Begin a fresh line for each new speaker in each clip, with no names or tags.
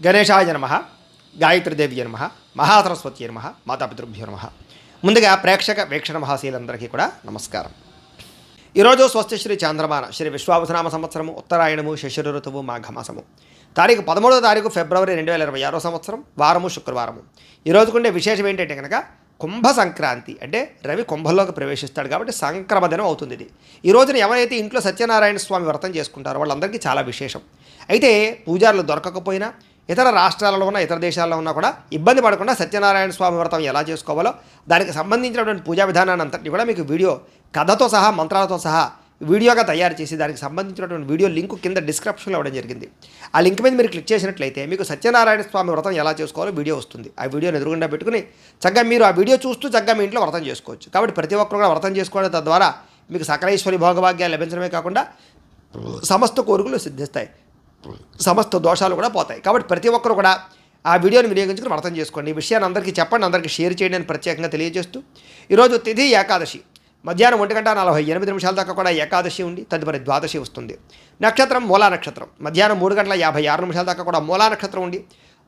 గణేశాయ నమః, గాయత్రీదేవి నమః, మహాసరస్వతి నమః, మాతాపితృభ్యో నమః. ముందుగా ప్రేక్షక వీక్షణ మహాశీలందరికీ కూడా నమస్కారం. ఈరోజు స్వస్తి శ్రీ చాంద్రమాన శ్రీ విశ్వావసనామ సంవత్సరము ఉత్తరాయణము శిశిర ఋతువు మాఘమాసము తారీఖు 13వ తారీఖు ఫిబ్రవరి 2026 సంవత్సరం వారము శుక్రవారము. ఈరోజుకుండే విశేషం ఏంటంటే కనుక కుంభ సంక్రాంతి, అంటే రవి కుంభంలోకి ప్రవేశిస్తాడు కాబట్టి సంక్రమ దినం అవుతుంది ఇది. ఈ రోజున ఎవరైతే ఇంట్లో సత్యనారాయణ స్వామి వ్రతం చేసుకుంటారో వాళ్ళందరికీ చాలా విశేషం. అయితే పూజారులు దొరకకపోయినా ఇతర రాష్ట్రాలలో ఉన్న ఇతర దేశాల్లో ఉన్నా కూడా ఇబ్బంది పడకుండా సత్యనారాయణ స్వామి వ్రతం ఎలా చేసుకోవాలో దానికి సంబంధించినటువంటి పూజా విధానాన్ని అంతటి కూడా మీకు వీడియో కథతో సహా మంత్రాలతో సహా వీడియోగా తయారు చేసి దానికి సంబంధించినటువంటి వీడియో లింక్ కింద డిస్క్రిప్షన్లో ఇవ్వడం జరిగింది. ఆ లింక్ మీద మీరు క్లిక్ చేసినట్లయితే మీకు సత్యనారాయణ స్వామి వ్రతం ఎలా చేసుకోవాలో వీడియో వస్తుంది. ఆ వీడియోని ఎదురుగుండా పెట్టుకుని చక్కగా మీరు ఆ వీడియో చూస్తూ చక్కగా మీ ఇంట్లో వ్రతం చేసుకోవచ్చు. కాబట్టి ప్రతి ఒక్కరు కూడా వ్రతం చేసుకోవడం తద్వారా మీకు సకలేశ్వరి భోగభాగ్యాలు లభించడమే కాకుండా సమస్త కోరికలు సిద్ధిస్తాయి, సమస్త దోషాలు కూడా పోతాయి. కాబట్టి ప్రతి ఒక్కరు కూడా ఆ వీడియోని వినియోగించుకుని వ్రతం చేసుకోండి. ఈ విషయాన్ని అందరికీ చెప్పండి, అందరికీ షేర్ చేయండి అని ప్రత్యేకంగా తెలియజేస్తూ ఈరోజు తిథి ఏకాదశి, మధ్యాహ్నం 1:48 దాకా కూడా ఏకాదశి ఉండి తదుపరి ద్వాదశి వస్తుంది. నక్షత్రం మూలా నక్షత్రం, మధ్యాహ్నం 3:56 దాకా కూడా మూలా నక్షత్రం ఉండి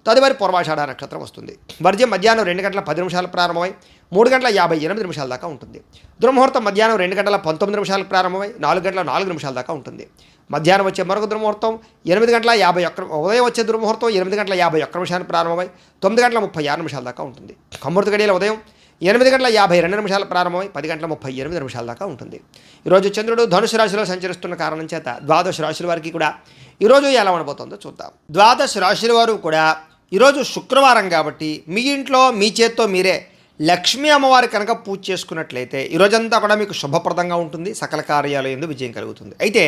తదుపరి పూర్వాషాఢ నక్షత్రం వస్తుంది. వర్జ్యం మధ్యాహ్నం 2:10 ప్రారంభమై 3:58 దాకా ఉంటుంది. దుర్ముహూర్తం మధ్యాహ్నం 2:19 ప్రారంభమై 4:04 దాకా ఉంటుంది. మధ్యాహ్నం వచ్చే మరొక దుర్ముహూర్తం 8:51, ఉదయం వచ్చే దుర్ముహూర్తం 8:51 ప్రారంభమై 9:36 దాకా ఉంటుంది. అమృత గడియల ఉదయం 8:52 ప్రారంభమై 10:38 దాకా ఉంటుంది. ఈరోజు చంద్రుడు ధనుసు రాశిలో సంచరిస్తున్న కారణం చేత ద్వాదశ రాశుల వారికి కూడా ఈరోజు ఎలా ఉండబోతుందో చూద్దాం. ద్వాదశ రాశుల వారు కూడా ఈరోజు శుక్రవారం కాబట్టి మీ ఇంట్లో మీ చేత్తో మీరే లక్ష్మీ అమ్మవారి కనుక పూజ చేసుకున్నట్లయితే ఈరోజంతా కూడా మీకు శుభప్రదంగా ఉంటుంది, సకల కార్యాలు యందు విజయం కలుగుతుంది. అయితే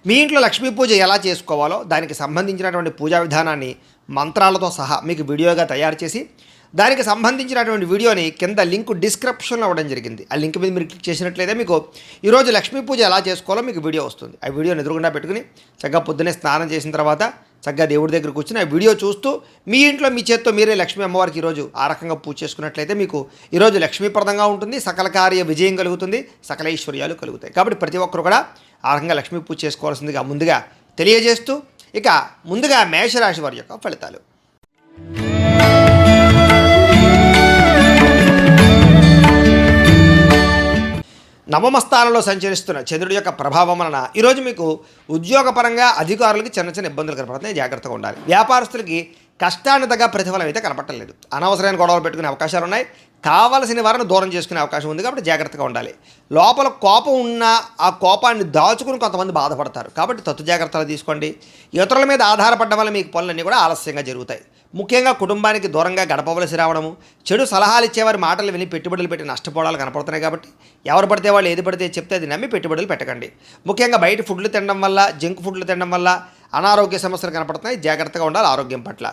మీ ఇంట్లో లక్ష్మీ పూజ ఎలా చేసుకోవాలో దానికి సంబంధించినటువంటి పూజా విధానాన్ని మంత్రాలతో సహా మీకు వీడియోగా తయారు చేసి దానికి సంబంధించినటువంటి వీడియోని కింద లింక్ డిస్క్రిప్షన్లో ఇవ్వడం జరిగింది. ఆ లింక్ మీద మీరు క్లిక్ చేసినట్లయితే మీకు ఈరోజు లక్ష్మీ పూజ ఎలా చేసుకోవాలో మీకు వీడియో వస్తుంది. ఆ వీడియోని ఎదురుగుండా పెట్టుకుని చక్కగా పొద్దున్నే స్నానం చేసిన తర్వాత చక్కగా దేవుడి దగ్గర కూర్చుని ఆ వీడియో చూస్తూ మీ ఇంట్లో మీ చేత్తో మీరే లక్ష్మీ అమ్మవారికి ఈరోజు ఆ రకంగా పూజ చేసుకున్నట్లయితే మీకు ఈరోజు లక్ష్మీప్రదంగా ఉంటుంది, సకల కార్య విజయం కలుగుతుంది, సకల ఐశ్వర్యాలు కలుగుతాయి. కాబట్టి ప్రతి ఒక్కరు కూడా ఆ రకంగా లక్ష్మీ పూజ చేసుకోవాల్సిందిగా ముందుగా తెలియజేస్తూ ఇక ముందుగా మేషరాశి వారి యొక్క ఫలితాలు. నవమ స్థానంలో సంచరిస్తున్న చంద్రుడి యొక్క ప్రభావం వలన ఈరోజు మీకు ఉద్యోగపరంగా అధికారులకి చిన్న చిన్న ఇబ్బందులు కనపడుతున్నాయి, జాగ్రత్తగా ఉండాలి. వ్యాపారస్తులకి కష్టాన్ని తగ్గ ప్రతిఫలం అయితే కనపడలేదు. అనవసరమైన గొడవలు పెట్టుకునే అవకాశాలు ఉన్నాయి, కావలసిన వారిని దూరం చేసుకునే అవకాశం ఉంది. కాబట్టి జాగ్రత్తగా ఉండాలి. లోపల కోపం ఉన్నా ఆ కోపాన్ని దాచుకుని కొంతమంది బాధపడతారు. కాబట్టి తత్తు జాగ్రత్తలు తీసుకోండి. ఇతరుల మీద ఆధారపడడం వల్ల మీకు పనులన్నీ కూడా ఆలస్యంగా జరుగుతాయి. ముఖ్యంగా కుటుంబానికి దూరంగా గడపవలసి రావడము, చెడు సలహాలు ఇచ్చేవారి మాటలు విని పెట్టుబడులు పెట్టి నష్టపోవడాలు కనపడుతున్నాయి. కాబట్టి ఎవరు పడితే వాళ్ళు ఏది పడితే చెప్తే అది నమ్మి పెట్టుబడులు పెట్టకండి. ముఖ్యంగా బయట ఫుడ్లు తినడం వల్ల, జంక్ ఫుడ్లు తినడం వల్ల అనారోగ్య సమస్యలు కనపడుతున్నాయి. జాగ్రత్తగా ఉండాలి ఆరోగ్యం పట్ల.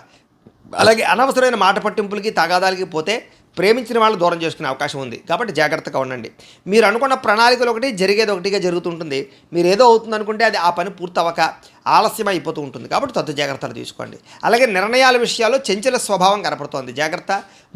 అలాగే అనవసరమైన మాట పట్టింపులకి తగాదాలకి పోతే ప్రేమించిన వాళ్ళు దూరం చేసుకునే అవకాశం ఉంది. కాబట్టి జాగ్రత్తగా ఉండండి. మీరు అనుకున్న ప్రణాళికలు ఒకటి జరిగేది ఒకటిగా జరుగుతుంటుంది. మీరు ఏదో అవుతుంది అనుకుంటే అది ఆ పని పూర్తవక ఆలస్యం అయిపోతూ ఉంటుంది. కాబట్టి తత్తు జాగ్రత్తలు తీసుకోండి. అలాగే నిర్ణయాల విషయాల్లో చంచల స్వభావం కనపడుతుంది, జాగ్రత్త.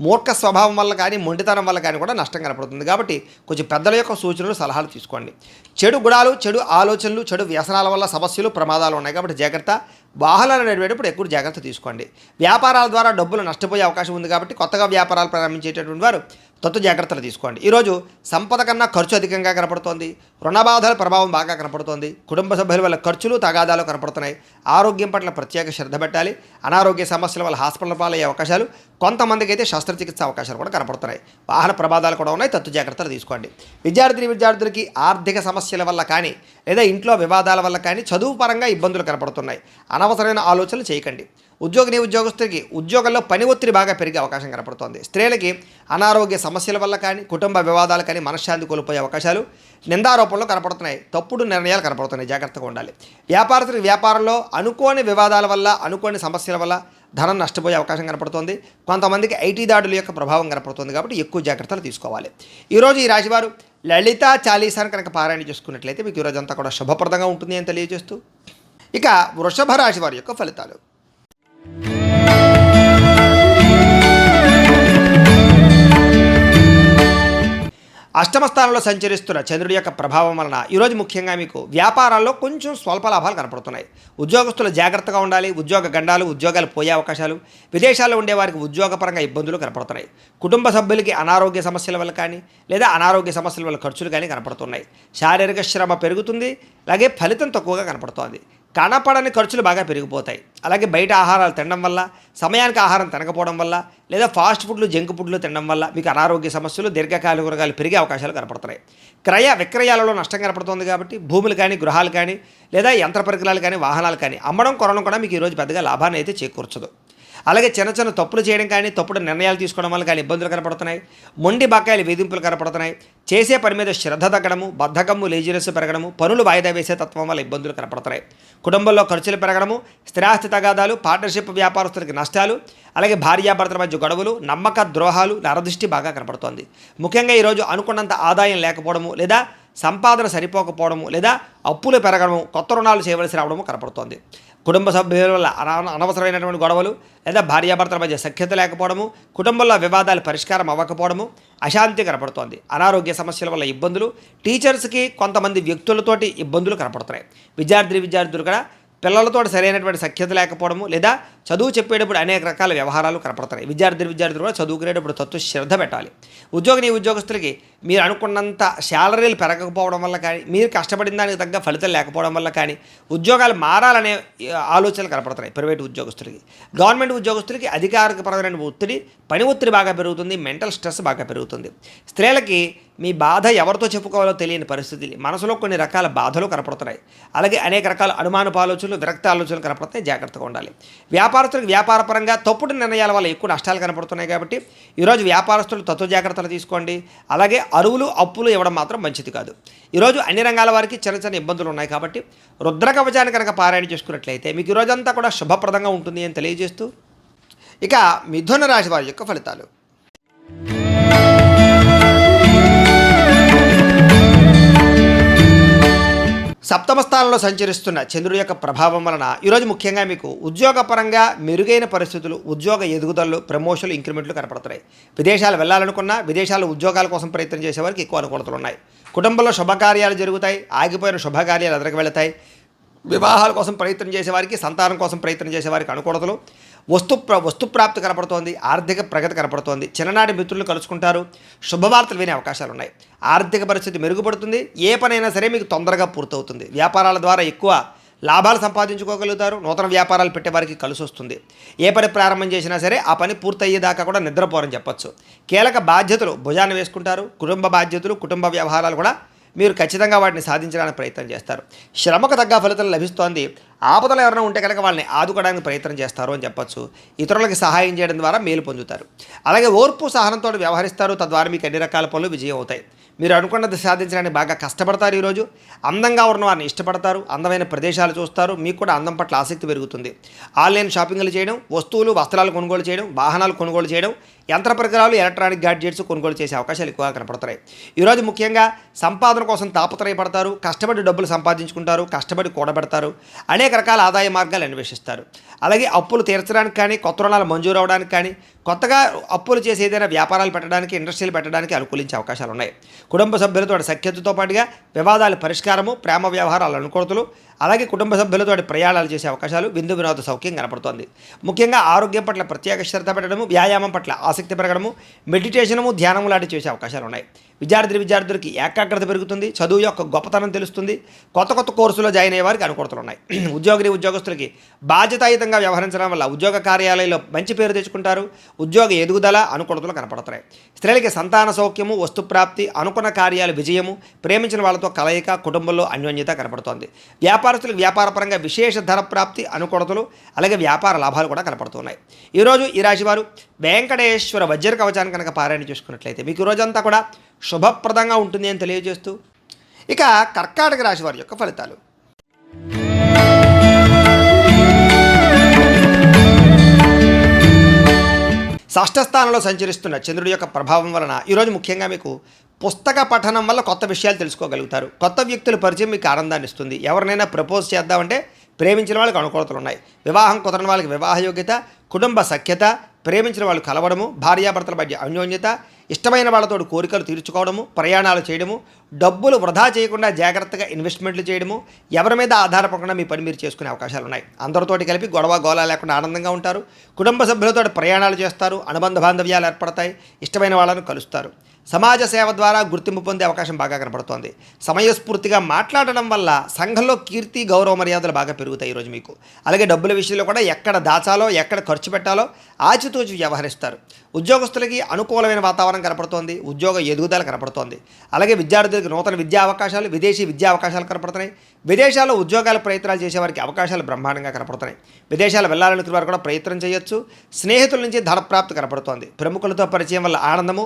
మూర్ఖ స్వభావం వల్ల కానీ మొండితనం వల్ల కానీ కూడా నష్టం కనపడుతుంది. కాబట్టి కొంచెం పెద్దల యొక్క సూచనలు సలహాలు తీసుకోండి. చెడు గుణాలు, చెడు ఆలోచనలు, చెడు వ్యసనాల వల్ల సమస్యలు ప్రమాదాలు ఉన్నాయి. కాబట్టి జాగ్రత్త. వాహనాలు నడిపేటప్పుడు ఎక్కువ జాగ్రత్త తీసుకోండి. వ్యాపారాల ద్వారా డబ్బులు నష్టపోయే అవకాశం ఉంది. కాబట్టి కొత్తగా వ్యాపారాలు ప్రారంభించేటటువంటి వారు తత్తు జాగ్రత్తలు తీసుకోండి. ఈరోజు సంపద కన్నా ఖర్చు అధికంగా కనపడుతోంది, రుణబాధల ప్రభావం బాగా కనపడుతోంది, కుటుంబ సభ్యుల వల్ల ఖర్చులు తగాదాలు కనపడుతున్నాయి. ఆరోగ్యం పట్ల ప్రత్యేక శ్రద్ధ పెట్టాలి. అనారోగ్య సమస్యల వల్ల హాస్పిటల్ పాలయ్యే అవకాశాలు, కొంతమందికి అయితే శస్త్రచికిత్స అవకాశాలు కూడా కనపడుతున్నాయి. వాహన ప్రమాదాలు కూడా ఉన్నాయి. తత్తు జాగ్రత్తలు తీసుకోండి. విద్యార్థులకి ఆర్థిక సమస్యల వల్ల కానీ లేదా ఇంట్లో వివాదాల వల్ల కానీ చదువు పరంగా ఇబ్బందులు కనపడుతున్నాయి. అనవసరమైన ఆలోచనలు చేయకండి. ఉద్యోగస్తులకి ఉద్యోగంలో పని ఒత్తిడి బాగా పెరిగే అవకాశం కనపడుతోంది. స్త్రీలకి అనారోగ్య సమస్యల వల్ల కానీ కుటుంబ వివాదాలు కానీ మనశ్శాంతి కోల్పోయే అవకాశాలు, నిందారోపణలు కనపడుతున్నాయి. తప్పుడు నిర్ణయాలు కనపడుతున్నాయి. జాగ్రత్తగా ఉండాలి. వ్యాపారస్తులకి వ్యాపారంలో అనుకోని వివాదాల వల్ల, అనుకోని సమస్యల వల్ల ధనం నష్టపోయే అవకాశం కనపడుతోంది. కొంతమందికి ఐటీ దాడుల యొక్క ప్రభావం కనపడుతుంది. కాబట్టి ఎక్కువ జాగ్రత్తలు తీసుకోవాలి. ఈరోజు ఈ రాశివారు లలితా చాలీసాను కనుక పారాయణ చేసుకున్నట్లయితే మీకు ఈరోజంతా కూడా శుభప్రదంగా ఉంటుంది అని తెలియజేస్తూ ఇక వృషభ రాశి వారి యొక్క ఫలితాలు. అష్టమ స్థానంలో సంచరిస్తున్న చంద్రుడి యొక్క ప్రభావం వలన ఈరోజు ముఖ్యంగా మీకు వ్యాపారాల్లో కొంచెం స్వల్ప లాభాలు కనపడుతున్నాయి. ఉద్యోగస్తులు జాగ్రత్తగా ఉండాలి. ఉద్యోగ గండాలు, ఉద్యోగాలు పోయే అవకాశాలు, విదేశాల్లో ఉండే వారికి ఉద్యోగపరంగా ఇబ్బందులు కనపడుతున్నాయి. కుటుంబ సభ్యులకి అనారోగ్య సమస్యల వల్ల కానీ లేదా అనారోగ్య సమస్యల వల్ల ఖర్చులు కానీ కనపడుతున్నాయి. శారీరక శ్రమ పెరుగుతుంది, అలాగే ఫలితం తక్కువగా కనపడుతోంది. కనపడని ఖర్చులు బాగా పెరిగిపోతాయి. అలాగే బయట ఆహారాలు తినడం వల్ల, సమయానికి ఆహారం తినకపోవడం వల్ల, లేదా ఫాస్ట్ ఫుడ్లు, జంక్ ఫుడ్లు తినడం వల్ల మీకు అనారోగ్య సమస్యలు, దీర్ఘకాలిక రోగాలు పెరిగే అవకాశాలు కనపడుతున్నాయి. క్రయ విక్రయాలలో నష్టం కనపడుతుంది కాబట్టి భూములు కానీ, గృహాలు కానీ, లేదా యంత్ర పరికరాలు కానీ, వాహనాలు కానీ అమ్మడం, కొనడం కూడా మీకు ఈరోజు పెద్దగా లాభాన్ని అయితే చేకూర్చదు. అలాగే చిన్న చిన్న తప్పులు చేయడం కానీ, తప్పుడు నిర్ణయాలు తీసుకోవడం వల్ల కానీ ఇబ్బందులు కనపడుతున్నాయి. మొండి బకాయిలు, వేధింపులు కనపడుతున్నాయి. చేసే పని మీద శ్రద్ధ తగ్గడము, బద్ధకము, లేజినెస్ పెరగడము, పనులు వాయిదా వేసే తత్వం వల్ల ఇబ్బందులు కనపడుతున్నాయి. కుటుంబంలో ఖర్చులు పెరగడము, స్థిరాస్తి తగాదాలు, పార్ట్నర్షిప్ వ్యాపారస్తులకి నష్టాలు, అలాగే భార్యాభర్తల మధ్య గొడవలు, నమ్మక ద్రోహాలు, నరదృష్టి బాగా కనపడుతోంది. ముఖ్యంగా ఈరోజు అనుకున్నంత ఆదాయం లేకపోవడము, లేదా సంపాదన సరిపోకపోవడము, లేదా అప్పులు పెరగడము, కొత్త రుణాలు చేయవలసి రావడము కనపడుతోంది. కుటుంబ సభ్యుల వల్ల అనవసరమైనటువంటి గొడవలు, లేదా భార్యాభర్తల మధ్య సఖ్యత లేకపోవడము, కుటుంబంలో వివాదాలు పరిష్కారం అవ్వకపోవడము, అశాంతి కనపడుతోంది. అనారోగ్య సమస్యల వల్ల ఇబ్బందులు, టీచర్స్కి కొంతమంది వ్యక్తులతోటి ఇబ్బందులు కనపడుతున్నాయి. విద్యార్థులు కూడా పిల్లలతో సరైనటువంటి సఖ్యత లేకపోవడము, లేదా చదువు చెప్పేటప్పుడు అనేక రకాల వ్యవహారాలు కనపడుతున్నాయి. విద్యార్థులు కూడా చదువుకునేటప్పుడు శ్రద్ధ పెట్టాలి. ఉద్యోగస్తులకి మీరు అనుకున్నంత శాలరీలు పెరగకపోవడం వల్ల కానీ, మీరు కష్టపడిన దానికి తగ్గ ఫలితం లేకపోవడం వల్ల కానీ ఉద్యోగాలు మారాలనే ఆలోచనలు కనపడుతున్నాయి. ప్రైవేటు ఉద్యోగస్తులకి, గవర్నమెంట్ ఉద్యోగస్తులకి అధికారికపరమైన ఒత్తిడి, పని ఒత్తిడి బాగా పెరుగుతుంది. మెంటల్ స్ట్రెస్ బాగా పెరుగుతుంది. స్త్రీలకి మీ బాధ ఎవరితో చెప్పుకోవాలో తెలియని పరిస్థితి, మనసులో కొన్ని రకాల బాధలు కనపడుతున్నాయి. అలాగే అనేక రకాల అనుమానపు ఆలోచనలు, విరక్త ఆలోచనలు కనపడుతున్నాయి. జాగ్రత్తగా ఉండాలి. వ్యాపారస్తులకు వ్యాపారపరంగా తప్పుడు నిర్ణయాల వల్ల ఎక్కువ నష్టాలు కనపడుతున్నాయి కాబట్టి ఈరోజు వ్యాపారస్తులు తత్వ జాగ్రత్తలు తీసుకోండి. అలాగే అరువులు, అప్పులు ఇవ్వడం మాత్రం మంచిది కాదు. ఈరోజు అన్ని రంగాల వారికి చిన్న చిన్న ఇబ్బందులు ఉన్నాయి కాబట్టి రుద్ర కవచాన్ని కనుక పారాయణ చేసుకున్నట్లయితే మీకు ఈరోజంతా కూడా శుభప్రదంగా ఉంటుంది అని తెలియజేస్తూ, ఇక మిథున రాశి వారి యొక్క ఫలితాలు. సప్తమ స్థానంలో సంచరిస్తున్న చంద్రుడి యొక్క ప్రభావం వలన ఈరోజు ముఖ్యంగా మీకు ఉద్యోగపరంగా మెరుగైన పరిస్థితులు, ఉద్యోగ ఎదుగుదలలు, ప్రమోషన్లు, ఇంక్రిమెంట్లు కనపడుతున్నాయి. విదేశాలు వెళ్ళాలనుకున్నా, విదేశాల్లో ఉద్యోగాల కోసం ప్రయత్నం చేసేవారికి ఎక్కువ అనుకూలతలు ఉన్నాయి. కుటుంబంలో శుభకార్యాలు జరుగుతాయి. ఆగిపోయిన శుభకార్యాలు ఎదురుకు వెళతాయి. వివాహాల కోసం ప్రయత్నం చేసేవారికి, సంతానం కోసం ప్రయత్నం చేసేవారికి అనుకూలతలు, వస్తుప్రాప్తి కనపడుతోంది. ఆర్థిక ప్రగతి కనపడుతోంది. చిన్ననాటి మిత్రులు కలుసుకుంటారు. శుభవార్తలు వినే అవకాశాలు ఉన్నాయి. ఆర్థిక పరిస్థితి మెరుగుపడుతుంది. ఏ పనైనా సరే మీకు తొందరగా పూర్తవుతుంది. వ్యాపారాల ద్వారా ఎక్కువ లాభాలు సంపాదించుకోగలుగుతారు. నూతన వ్యాపారాలు పెట్టేవారికి కలిసి వస్తుంది. ఏ పని ప్రారంభం చేసినా సరే ఆ పని పూర్తయ్యేదాకా కూడా నిద్రపోరని చెప్పచ్చు. కీలక బాధ్యతలు భుజాన్ని వేసుకుంటారు. కుటుంబ బాధ్యతలు, కుటుంబ వ్యవహారాలు కూడా మీరు ఖచ్చితంగా వాటిని సాధించడానికి ప్రయత్నం చేస్తారు. శ్రమకు తగ్గ ఫలితం లభిస్తోంది. ఆపదలు ఎవరైనా ఉంటే కనుక వాళ్ళని ఆదుకోవడానికి ప్రయత్నం చేస్తారు అని చెప్పొచ్చు. ఇతరులకు సహాయం చేయడం ద్వారా మేలు పొందుతారు. అలాగే ఓర్పు, సహనంతో వ్యవహరిస్తారు. తద్వారా మీకు అన్ని రకాల పనులు విజయం అవుతాయి. మీరు అనుకున్నది సాధించడానికి బాగా కష్టపడతారు. ఈరోజు అందంగా ఉన్న వారిని ఇష్టపడతారు. అందమైన ప్రదేశాలు చూస్తారు. మీకు కూడా అందం పట్ల ఆసక్తి పెరుగుతుంది. ఆన్లైన్ షాపింగ్లు చేయడం, వస్తువులు, వస్త్రాలు కొనుగోలు చేయడం, వాహనాలు కొనుగోలు చేయడం, యంత్ర పరికరాలు, ఎలక్ట్రానిక్ గ్యాడ్జెట్స్ కొనుగోలు చేసే అవకాశాలు ఎక్కువగా కనపడతాయి. ఈరోజు ముఖ్యంగా సంపాదన కోసం తాపత్రయపడతారు. కష్టపడి డబ్బులు సంపాదించుకుంటారు. కష్టపడి కూడబెడతారు. అనేక రకాల ఆదాయ మార్గాలు అన్వేషిస్తారు. అలాగే అప్పులు తీర్చడానికి కానీ, కొత్త రుణాలు మంజూరు అవడానికి కానీ, కొత్తగా అప్పులు చేసి ఏదైనా వ్యాపారాలు పెట్టడానికి, ఇండస్ట్రీలు పెట్టడానికి అనుకూలించే అవకాశాలు ఉన్నాయి. కుటుంబ సభ్యులతో సఖ్యతతో పాటుగా వివాదాల పరిష్కారము, ప్రేమ వ్యవహారాల అనుకూలతలు, అలాగే కుటుంబ సభ్యులతో ప్రయాణాలు చేసే అవకాశాలు, విందు వినోద సౌఖ్యం కనపడుతోంది. ముఖ్యంగా ఆరోగ్యం పట్ల ప్రత్యేక శ్రద్ధ పెట్టడము, వ్యాయామం పట్ల ఆసక్తి పెరగడము, మెడిటేషనము, ధ్యానము లాంటి చేసే అవకాశాలు ఉన్నాయి. విద్యార్థులకి ఏకాగ్రత పెరుగుతుంది. చదువు యొక్క గొప్పతనం తెలుస్తుంది. కొత్త కోర్సులో జాయిన్ అయ్యే వారికి అనుకూలతలు ఉన్నాయి. ఉద్యోగస్తులకి బాధ్యతాయుతంగా వ్యవహరించడం వల్ల ఉద్యోగ కార్యాలయంలో మంచి పేరు తెచ్చుకుంటారు. ఉద్యోగ ఎదుగుదల, అనుకూలతలు కనపడుతున్నాయి. స్త్రీలకి సంతాన సౌఖ్యము, వస్తుప్రాప్తి, అనుకున్న కార్యాలు విజయము, ప్రేమించిన వాళ్ళతో కలయిక, కుటుంబంలో అన్యోన్యత కనపడుతోంది. వ్యాపారస్తులకు వ్యాపారపరంగా విశేష ధర ప్రాప్తి, అనుకూలతలు, అలాగే వ్యాపార లాభాలు కూడా కనపడుతున్నాయి. ఈరోజు ఈ రాశివారు వెంకటేశ్వర వజ్ర కవచాన్ని కనుక పారాయణ చేసుకున్నట్లయితే మీకు రోజంతా కూడా శుభప్రదంగా ఉంటుంది అని తెలియజేస్తూ, ఇక కర్కాటక రాశి వారి యొక్క ఫలితాలు. షష్ఠ స్థానంలో సంచరిస్తున్న చంద్రుడి యొక్క ప్రభావం వలన ఈరోజు ముఖ్యంగా మీకు పుస్తక పఠనం వల్ల కొత్త విషయాలు తెలుసుకోగలుగుతారు. కొత్త వ్యక్తుల పరిచయం మీకు ఆనందాన్ని ఇస్తుంది. ఎవరినైనా ప్రపోజ్ చేద్దామంటే ప్రేమించిన వాళ్ళకి అనుకూలతలు ఉన్నాయి. వివాహం కుదరని వాళ్ళకి వివాహ యోగ్యత, కుటుంబ సఖ్యత, ప్రేమించిన వాళ్ళు కలవడము, భార్యాభర్తల మధ్య అన్యోన్యత, ఇష్టమైన వాళ్ళతో కోరికలు తీర్చుకోవడము, ప్రయాణాలు చేయడము, డబ్బులు వృధా చేయకుండా జాగ్రత్తగా ఇన్వెస్ట్మెంట్లు చేయడము, ఎవరి మీద ఆధారపడకుండా మీ పని మీరు చేసుకునే అవకాశాలు ఉన్నాయి. అందరితోటి కలిపి గొడవ గోళ లేకుండా ఆనందంగా ఉంటారు. కుటుంబ సభ్యులతో ప్రయాణాలు చేస్తారు. అనుబంధ బాంధవ్యాలు ఏర్పడతాయి. ఇష్టమైన వాళ్ళను కలుస్తారు. సమాజ సేవ ద్వారా గుర్తింపు పొందే అవకాశం బాగా కనపడుతోంది. సమయస్ఫూర్తిగా మాట్లాడడం వల్ల సంఘంలో కీర్తి గౌరవ మర్యాదలు బాగా పెరుగుతాయి ఈరోజు మీకు. అలాగే డబ్బుల విషయంలో కూడా ఎక్కడ దాచాలో ఎక్కడ ఖర్చు పెట్టాలో ఆచితూచి వ్యవహరిస్తారు. ఉద్యోగస్తులకి అనుకూలమైన వాతావరణం కనపడుతోంది. ఉద్యోగ ఎదుగుదల కనపడుతోంది. అలాగే విద్యార్థులకు నూతన విద్యా అవకాశాలు, విదేశీ విద్యా అవకాశాలు కనపడుతున్నాయి. విదేశాల్లో ఉద్యోగాల ప్రయత్నాలు చేసేవారికి అవకాశాలు బ్రహ్మాండంగా కనపడుతున్నాయి. విదేశాలు వెళ్ళాలనుకునే వారు కూడా ప్రయత్నం చేయొచ్చు. స్నేహితుల నుంచి ధనప్రాప్తి కనపడుతోంది. ప్రముఖులతో పరిచయం వల్ల ఆనందము,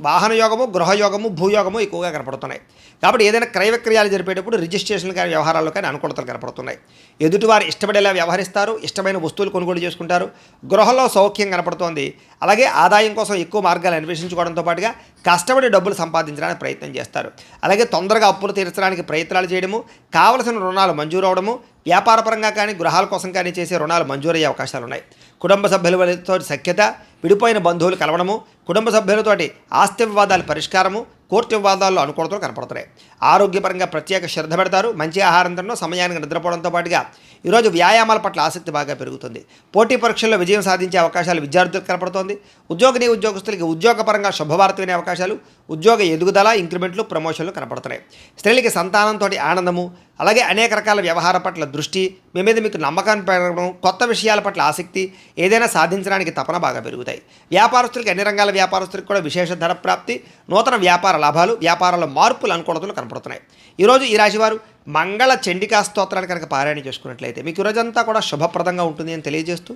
వాహన యోగము, గృహయోగము, భూయోగము ఎక్కువగా కనపడుతున్నాయి. కాబట్టి ఏదైనా క్రయ విక్రయాలు జరిపేటప్పుడు రిజిస్ట్రేషన్లు కానీ వ్యవహారాల్లో కానీ అనుకూలతలు కనపడుతున్నాయి. ఎదుటివారు ఇష్టపడేలా వ్యవహరిస్తారు. ఇష్టమైన వస్తువులు కొనుగోలు చేసుకుంటారు. గృహంలో సౌఖ్యం కనపడుతోంది. అలాగే ఆదాయం కోసం ఎక్కువ మార్గాలు అన్వేషించుకోవడంతో పాటుగా కష్టపడి డబ్బులు సంపాదించడానికి ప్రయత్నం చేస్తారు. అలాగే తొందరగా అప్పులు తీర్చడానికి ప్రయత్నాలు చేయడము, కావలసిన రుణాలు మంజూరు అవడము, వ్యాపారపరంగా కానీ గృహాల కోసం కానీ చేసే రుణాలు మంజూరయ్యే అవకాశాలు ఉన్నాయి. కుటుంబ సభ్యులతో సఖ్యత, విడిపోయిన బంధువులు కలవడము, కుటుంబ సభ్యులతోటి ఆస్తి వివాదాల పరిష్కారము, కోర్టు వివాదాల్లో అనుకూలతలు కనపడుతున్నాయి. ఆరోగ్యపరంగా ప్రత్యేక శ్రద్ధ పెడతారు. మంచి ఆహారం తినడం, సమయానికి నిద్రపోవడంతో పాటుగా ఈరోజు వ్యాయామాల పట్ల ఆసక్తి బాగా పెరుగుతుంది. పోటీ పరీక్షల్లో విజయం సాధించే అవకాశాలు విద్యార్థులకు కనపడుతోంది. ఉద్యోగస్తులకి ఉద్యోగపరంగా శుభవార్త వినే అవకాశాలు, ఉద్యోగ ఎదుగుదల, ఇంక్రిమెంట్లు, ప్రమోషన్లు కనపడుతున్నాయి. స్త్రీలకి సంతానంతో ఆనందము, అలాగే అనేక రకాల వ్యవహార పట్ల దృష్టి, మీ మీద మీకు నమ్మకాన్ని పెరగడం, కొత్త విషయాల పట్ల ఆసక్తి, ఏదైనా సాధించడానికి తపన బాగా పెరుగుతాయి. వ్యాపారస్తులకి అన్ని రంగాల వ్యాపారస్తులకు కూడా విశేష ధర ప్రాప్తి, నూతన వ్యాపార లాభాలు, వ్యాపారాల మార్పులు, అనుకూలతలు కనపడుతున్నాయి. ఈరోజు ఈ రాశివారు మంగళ చండికా స్తోత్రాన్ని కనుక పారాయణ చేసుకున్నట్లయితే మీకు ఈరోజంతా కూడా శుభప్రదంగా ఉంటుంది అని తెలియజేస్తూ,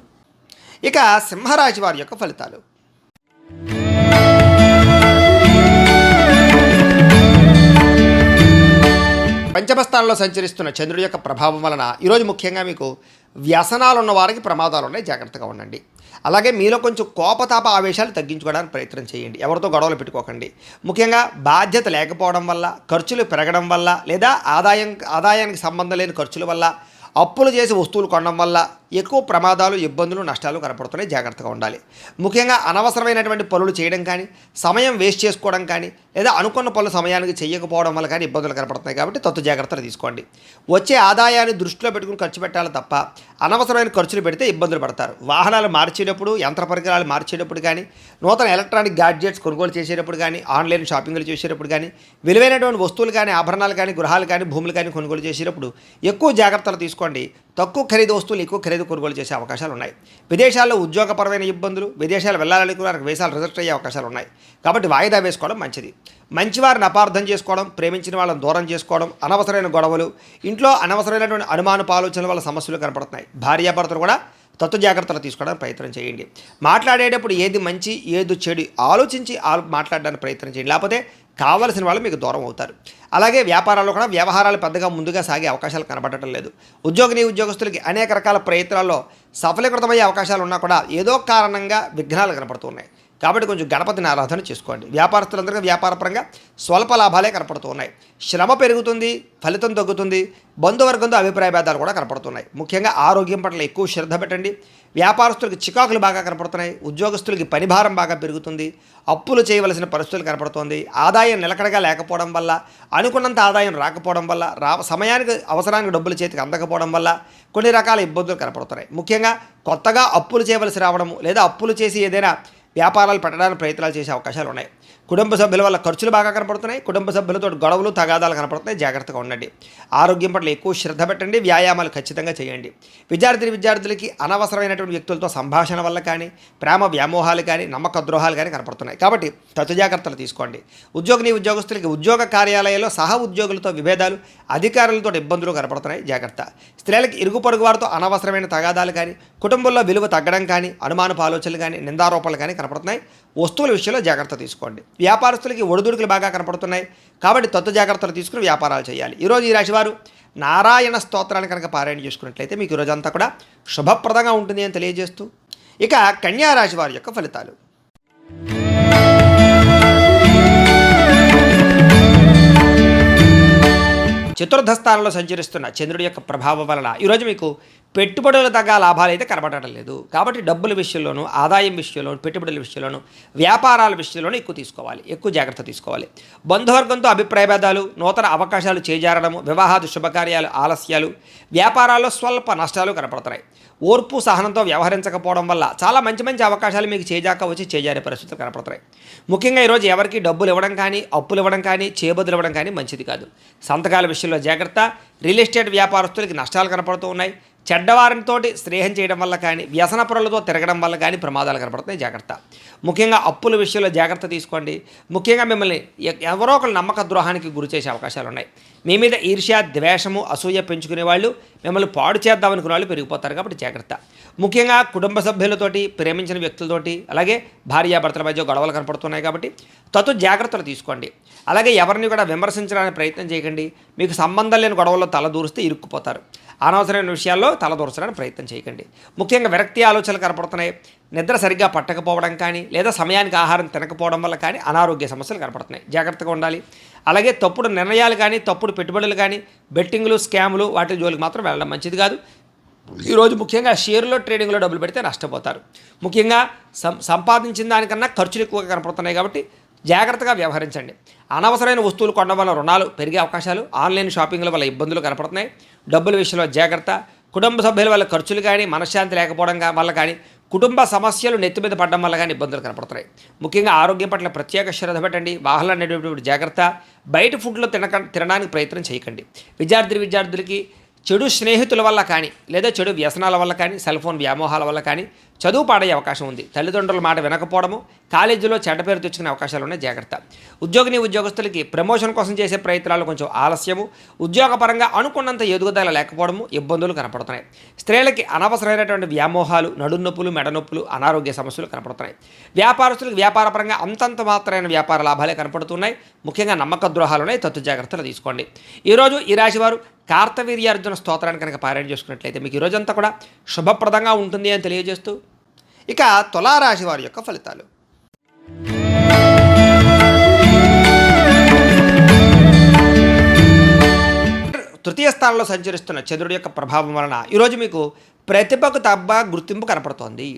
ఇక సింహరాశి వారి యొక్క ఫలితాలు. పంచమ స్థానంలో సంచరిస్తున్న చంద్రుడి యొక్క ప్రభావం వలన ఈరోజు ముఖ్యంగా మీకు వ్యసనాలు ఉన్న వారికి ప్రమాదాలు ఉన్నాయి. జాగ్రత్తగా ఉండండి. అలాగే మీలో కొంచెం కోపతాప ఆవేశాలు తగ్గించుకోవడానికి ప్రయత్నం చేయండి. ఎవరితో గొడవలు పెట్టుకోకండి. ముఖ్యంగా బాధ్యత లేకపోవడం వల్ల, ఖర్చులు పెరగడం వల్ల, లేదా ఆదాయానికి సంబంధం లేని ఖర్చుల వల్ల, అప్పులు చేసి వస్తువులు కొనడం వల్ల ఎక్కువ ప్రమాదాలు, ఇబ్బందులు, నష్టాలు కనపడుతున్నాయి. జాగ్రత్తగా ఉండాలి. ముఖ్యంగా అనవసరమైనటువంటి పనులు చేయడం కానీ, సమయం వేస్ట్ చేసుకోవడం కానీ, లేదా అనుకున్న పనులు సమయానికి చేయకపోవడం వల్ల కానీ ఇబ్బందులు కనపడుతున్నాయి. కాబట్టి తత్తు జాగ్రత్తలు తీసుకోండి. వచ్చే ఆదాయాన్ని దృష్టిలో పెట్టుకుని ఖర్చు పెట్టాలి తప్ప అనవసరమైన ఖర్చులు పెడితే ఇబ్బందులు పడతారు. వాహనాలు మార్చేటప్పుడు, యంత్ర పరికరాలు మార్చేటప్పుడు కానీ, నూతన ఎలక్ట్రానిక్ గ్యాడ్జెట్స్ కొనుగోలు చేసేటప్పుడు కానీ, ఆన్లైన్ షాపింగ్లు చేసేటప్పుడు కానీ, విలువైనటువంటి వస్తువులు కానీ, ఆభరణాలు కానీ, గృహాలు కానీ, భూములు కానీ కొనుగోలు చేసేటప్పుడు ఎక్కువ జాగ్రత్తలు తీసుకోండి. తక్కువ ఖరీదు వస్తువులు ఎక్కువ ఖరీదు కొనుగోలు చేసే అవకాశాలు ఉన్నాయి. విదేశాల్లో ఉద్యోగపరమైన ఇబ్బందులు, విదేశాలు వెళ్ళాలనుకున్న వీసాలు రిజెక్ట్ అయ్యే అవకాశాలు ఉన్నాయి. కాబట్టి వాయిదా వేసుకోవడం మంచిది. మంచివారిని అపార్థం చేసుకోవడం, ప్రేమించిన వాళ్ళని దూరం చేసుకోవడం, అనవసరమైన గొడవలు, ఇంట్లో అనవసరమైనటువంటి అనుమానపు ఆలోచనల వల్ల సమస్యలు కనపడుతున్నాయి. భార్యాభర్తలు కూడా తత్వ జాగ్రత్తలు తీసుకోవడానికి ప్రయత్నం చేయండి. మాట్లాడేటప్పుడు ఏది మంచి ఏది చెడు ఆలోచించి మాట్లాడడానికి ప్రయత్నం చేయండి. లేకపోతే కావలసిన వాళ్ళు మీకు దూరం అవుతారు. అలాగే వ్యాపారాల్లో కూడా వ్యవహారాలు పెద్దగా ముందుగా సాగే అవకాశాలు కనబడటం లేదు. ఉద్యోగస్తులకి అనేక రకాల ప్రయత్నాల్లో సఫలీకృతమయ్యే అవకాశాలు ఉన్నా కూడా ఏదో కారణంగా విఘ్నాలు కనపడుతున్నాయి. కాబట్టి కొంచెం గణపతిని ఆరాధన చేసుకోండి. వ్యాపారస్తులందరికీ వ్యాపారపరంగా స్వల్ప లాభాలే కనపడుతున్నాయి. శ్రమ పెరుగుతుంది, ఫలితం తగ్గుతుంది. బంధువర్గంతో అభిప్రాయ భేదాలు కూడా కనపడుతున్నాయి. ముఖ్యంగా ఆరోగ్యం పట్ల ఎక్కువ శ్రద్ధ పెట్టండి. వ్యాపారస్తులకి చికాకులు బాగా కనపడుతున్నాయి. ఉద్యోగస్తులకి పనిభారం బాగా పెరుగుతుంది. అప్పులు చేయవలసిన పరిస్థితులు కనపడుతోంది. ఆదాయం నిలకడగా లేకపోవడం వల్ల, అనుకున్నంత ఆదాయం రాకపోవడం వల్ల, సమయానికి అవసరానికి డబ్బులు చేతికి అందకపోవడం వల్ల కొన్ని రకాల ఇబ్బందులు కనపడుతున్నాయి. ముఖ్యంగా కొత్తగా అప్పులు చేయవలసి రావడము, లేదా అప్పులు చేసి ఏదైనా వ్యాపారాలు పెట్టడానికి ప్రయత్నాలు చేసే అవకాశాలు ఉన్నాయి. కుటుంబ సభ్యుల వల్ల ఖర్చులు బాగా కనపడుతున్నాయి. కుటుంబ సభ్యులతో గొడవలు, తగాదాలు కనపడుతున్నాయి. జాగ్రత్తగా ఉండండి. ఆరోగ్యం పట్ల ఎక్కువ శ్రద్ధ పెట్టండి. వ్యాయామాలు ఖచ్చితంగా చేయండి. విద్యార్థులకి అనవసరమైనటువంటి వ్యక్తులతో సంభాషణ వల్ల కానీ, ప్రేమ వ్యామోహాలు కానీ, నమ్మక ద్రోహాలు కానీ కనపడుతున్నాయి. కాబట్టి తత్తు జాగ్రత్తలు తీసుకోండి. ఉద్యోగస్తులకి ఉద్యోగ కార్యాలయాల్లో సహ ఉద్యోగులతో విభేదాలు, అధికారులతో ఇబ్బందులు కనపడుతున్నాయి. జాగ్రత్త. స్త్రీలకి ఇరుగు పొరుగు వారితో అనవసరమైన తగాదాలు కానీ, కుటుంబంలో విలువ తగ్గడం కానీ, అనుమానపు ఆలోచనలు కానీ, నిందారోపణలు కానీ కనపడుతున్నాయి. వస్తువుల విషయంలో జాగ్రత్త తీసుకోండి. వ్యాపారస్తులకి ఒడిదుడుకులు బాగా కనపడుతున్నాయి. కాబట్టి తత్వ జాగ్రత్తలు తీసుకుని వ్యాపారాలు చేయాలి. ఈరోజు ఈ రాశివారు నారాయణ స్తోత్రాన్ని కనుక పారాయణ చేసుకున్నట్లయితే మీకు ఈరోజంతా కూడా శుభప్రదంగా ఉంటుంది అని తెలియజేస్తూ, ఇక కన్యా రాశి వారి యొక్క ఫలితాలు. చతుర్థ స్థానంలో సంచరిస్తున్న చంద్రుడి యొక్క ప్రభావం వలన ఈరోజు మీకు పెట్టుబడులు తగ్గ లాభాలు అయితే కనబడటం లేదు. కాబట్టి డబ్బుల విషయంలోనూ, ఆదాయం విషయంలోనూ, పెట్టుబడుల విషయంలోనూ, వ్యాపారాల విషయంలోనూ ఎక్కువ తీసుకోవాలి, ఎక్కువ జాగ్రత్త తీసుకోవాలి. బంధువర్గంతో అభిప్రాయ భేదాలు, నూతన అవకాశాలు చేజారడము, వివాహాది శుభకార్యాలు ఆలస్యాలు, వ్యాపారాల్లో స్వల్ప నష్టాలు కనపడుతున్నాయి. ఓర్పు సహనంతో వ్యవహరించకపోవడం వల్ల చాలా మంచి మంచి అవకాశాలు మీకు చేజాక వచ్చి చేజారే పరిస్థితులు కనపడుతున్నాయి. ముఖ్యంగా ఈరోజు ఎవరికి డబ్బులు ఇవ్వడం కానీ, అప్పులు ఇవ్వడం కానీ, చేబదులు ఇవ్వడం కానీ మంచిది కాదు. సంతకాల విషయంలో జాగ్రత్త. రియల్ ఎస్టేట్ వ్యాపారస్తులకి నష్టాలు కనపడుతూ ఉన్నాయి. చెడ్డవారితోటి స్నేహం చేయడం వల్ల కానీ, వ్యసన పరులతో తిరగడం వల్ల కానీ ప్రమాదాలు కనపడుతున్నాయి. జాగ్రత్త. ముఖ్యంగా అప్పుల విషయంలో జాగ్రత్త తీసుకోండి. ముఖ్యంగా మిమ్మల్ని ఎవరో ఒకరు నమ్మక ద్రోహానికి గురి చేసే అవకాశాలు ఉన్నాయి. మీ మీద ఈర్ష్య, ద్వేషము, అసూయ పెంచుకునే వాళ్ళు, మిమ్మల్ని పాడు చేద్దామనుకునే వాళ్ళు పెరిగిపోతారు. కాబట్టి జాగ్రత్త. ముఖ్యంగా కుటుంబ సభ్యులతోటి, ప్రేమించిన వ్యక్తులతోటి, అలాగే భార్యాభర్తల మధ్య గొడవలు కనపడుతున్నాయి. కాబట్టి జాగ్రత్తలు తీసుకోండి. అలాగే ఎవరిని కూడా విమర్శించడానికి ప్రయత్నం చేయకండి. మీకు సంబంధం లేని గొడవల్లో తలదూరిస్తే ఇరుక్కుపోతారు. అనవసరమైన విషయాల్లో తలదూర్చడానికి ప్రయత్నం చేయకండి. ముఖ్యంగా విరక్తి ఆలోచనలు కనపడుతున్నాయి. నిద్ర సరిగ్గా పట్టకపోవడం కానీ, లేదా సమయానికి ఆహారం తినకపోవడం వల్ల కానీ అనారోగ్య సమస్యలు కనపడుతున్నాయి. జాగ్రత్తగా ఉండాలి. అలాగే తప్పుడు నిర్ణయాలు కానీ, తప్పుడు పెట్టుబడులు కానీ, బెట్టింగ్లు, స్కాములు వాటి జోలికి మాత్రం వెళ్ళడం మంచిది కాదు. ఈరోజు ముఖ్యంగా షేర్లో, ట్రేడింగ్లో డబ్బులు పెడితే నష్టపోతారు. ముఖ్యంగా సంపాదించిన దానికన్నా ఖర్చులు ఎక్కువగా కనపడుతున్నాయి. కాబట్టి జాగ్రత్తగా వ్యవహరించండి. అనవసరమైన వస్తువులు కొనడం వల్ల రుణాలు పెరిగే అవకాశాలు, ఆన్లైన్ షాపింగ్ల వల్ల ఇబ్బందులు కనపడుతున్నాయి. డబ్బుల విషయంలో జాగ్రత్త. కుటుంబ సభ్యుల వల్ల ఖర్చులు కానీ, మనశ్శాంతి లేకపోవడం వల్ల కానీ, కుటుంబ సమస్యలు నెత్తి మీద పడడం వల్ల కానీ ఇబ్బందులు కనపడుతున్నాయి. ముఖ్యంగా ఆరోగ్యం పట్ల ప్రత్యేక శ్రద్ధ పెట్టండి. వాహనాలు నడిపేటప్పుడు జాగ్రత్త. బయట ఫుడ్లో తినడానికి ప్రయత్నం చేయకండి. విద్యార్థులకి చెడు స్నేహితుల వల్ల కానీ, లేదా చెడు వ్యసనాల వల్ల కానీ, సెల్ ఫోన్ వ్యామోహాల వల్ల కానీ చదువు పాడయ్యే అవకాశం ఉంది. తల్లిదండ్రుల మాట వినకపోవడము, కాలేజీలో చెడ్డ పేరు తెచ్చుకునే అవకాశాలు ఉన్నాయి. జాగ్రత్త. ఉద్యోగస్తులకి ప్రమోషన్ కోసం చేసే ప్రయత్నాలు కొంచెం ఆలస్యము, ఉద్యోగపరంగా అనుకున్నంత ఎదుగుదల లేకపోవడము, ఇబ్బందులు కనపడుతున్నాయి. స్త్రీలకి అనవసరమైనటువంటి వ్యామోహాలు, నడునొప్పులు, మెడనొప్పులు, అనారోగ్య సమస్యలు కనపడుతున్నాయి. వ్యాపారస్తులకు వ్యాపారపరంగా అంతంత మాత్రమైన వ్యాపార లాభాలే కనపడుతున్నాయి. ముఖ్యంగా నమ్మక ద్రోహాలు ఉన్నాయి. జాగ్రత్తలు తీసుకోండి. ఈరోజు ఈ రాశివారు కార్తవీర్యార్జున స్తోత్రాన్ని కనుక పారాయణ చేసుకున్నట్లయితే మీకు ఈ రోజంతా కూడా శుభప్రదంగా ఉంటుంది అని తెలియజేస్తూ, ఇక తులారాశి వారి యొక్క ఫలితాలు. తృతీయ స్థానంలో సంచరిస్తున్న చంద్రుడి యొక్క ప్రభావం వలన ఈరోజు మీకు ప్రతిభకు తగ్గ గుర్తింపు కనపడుతోంది.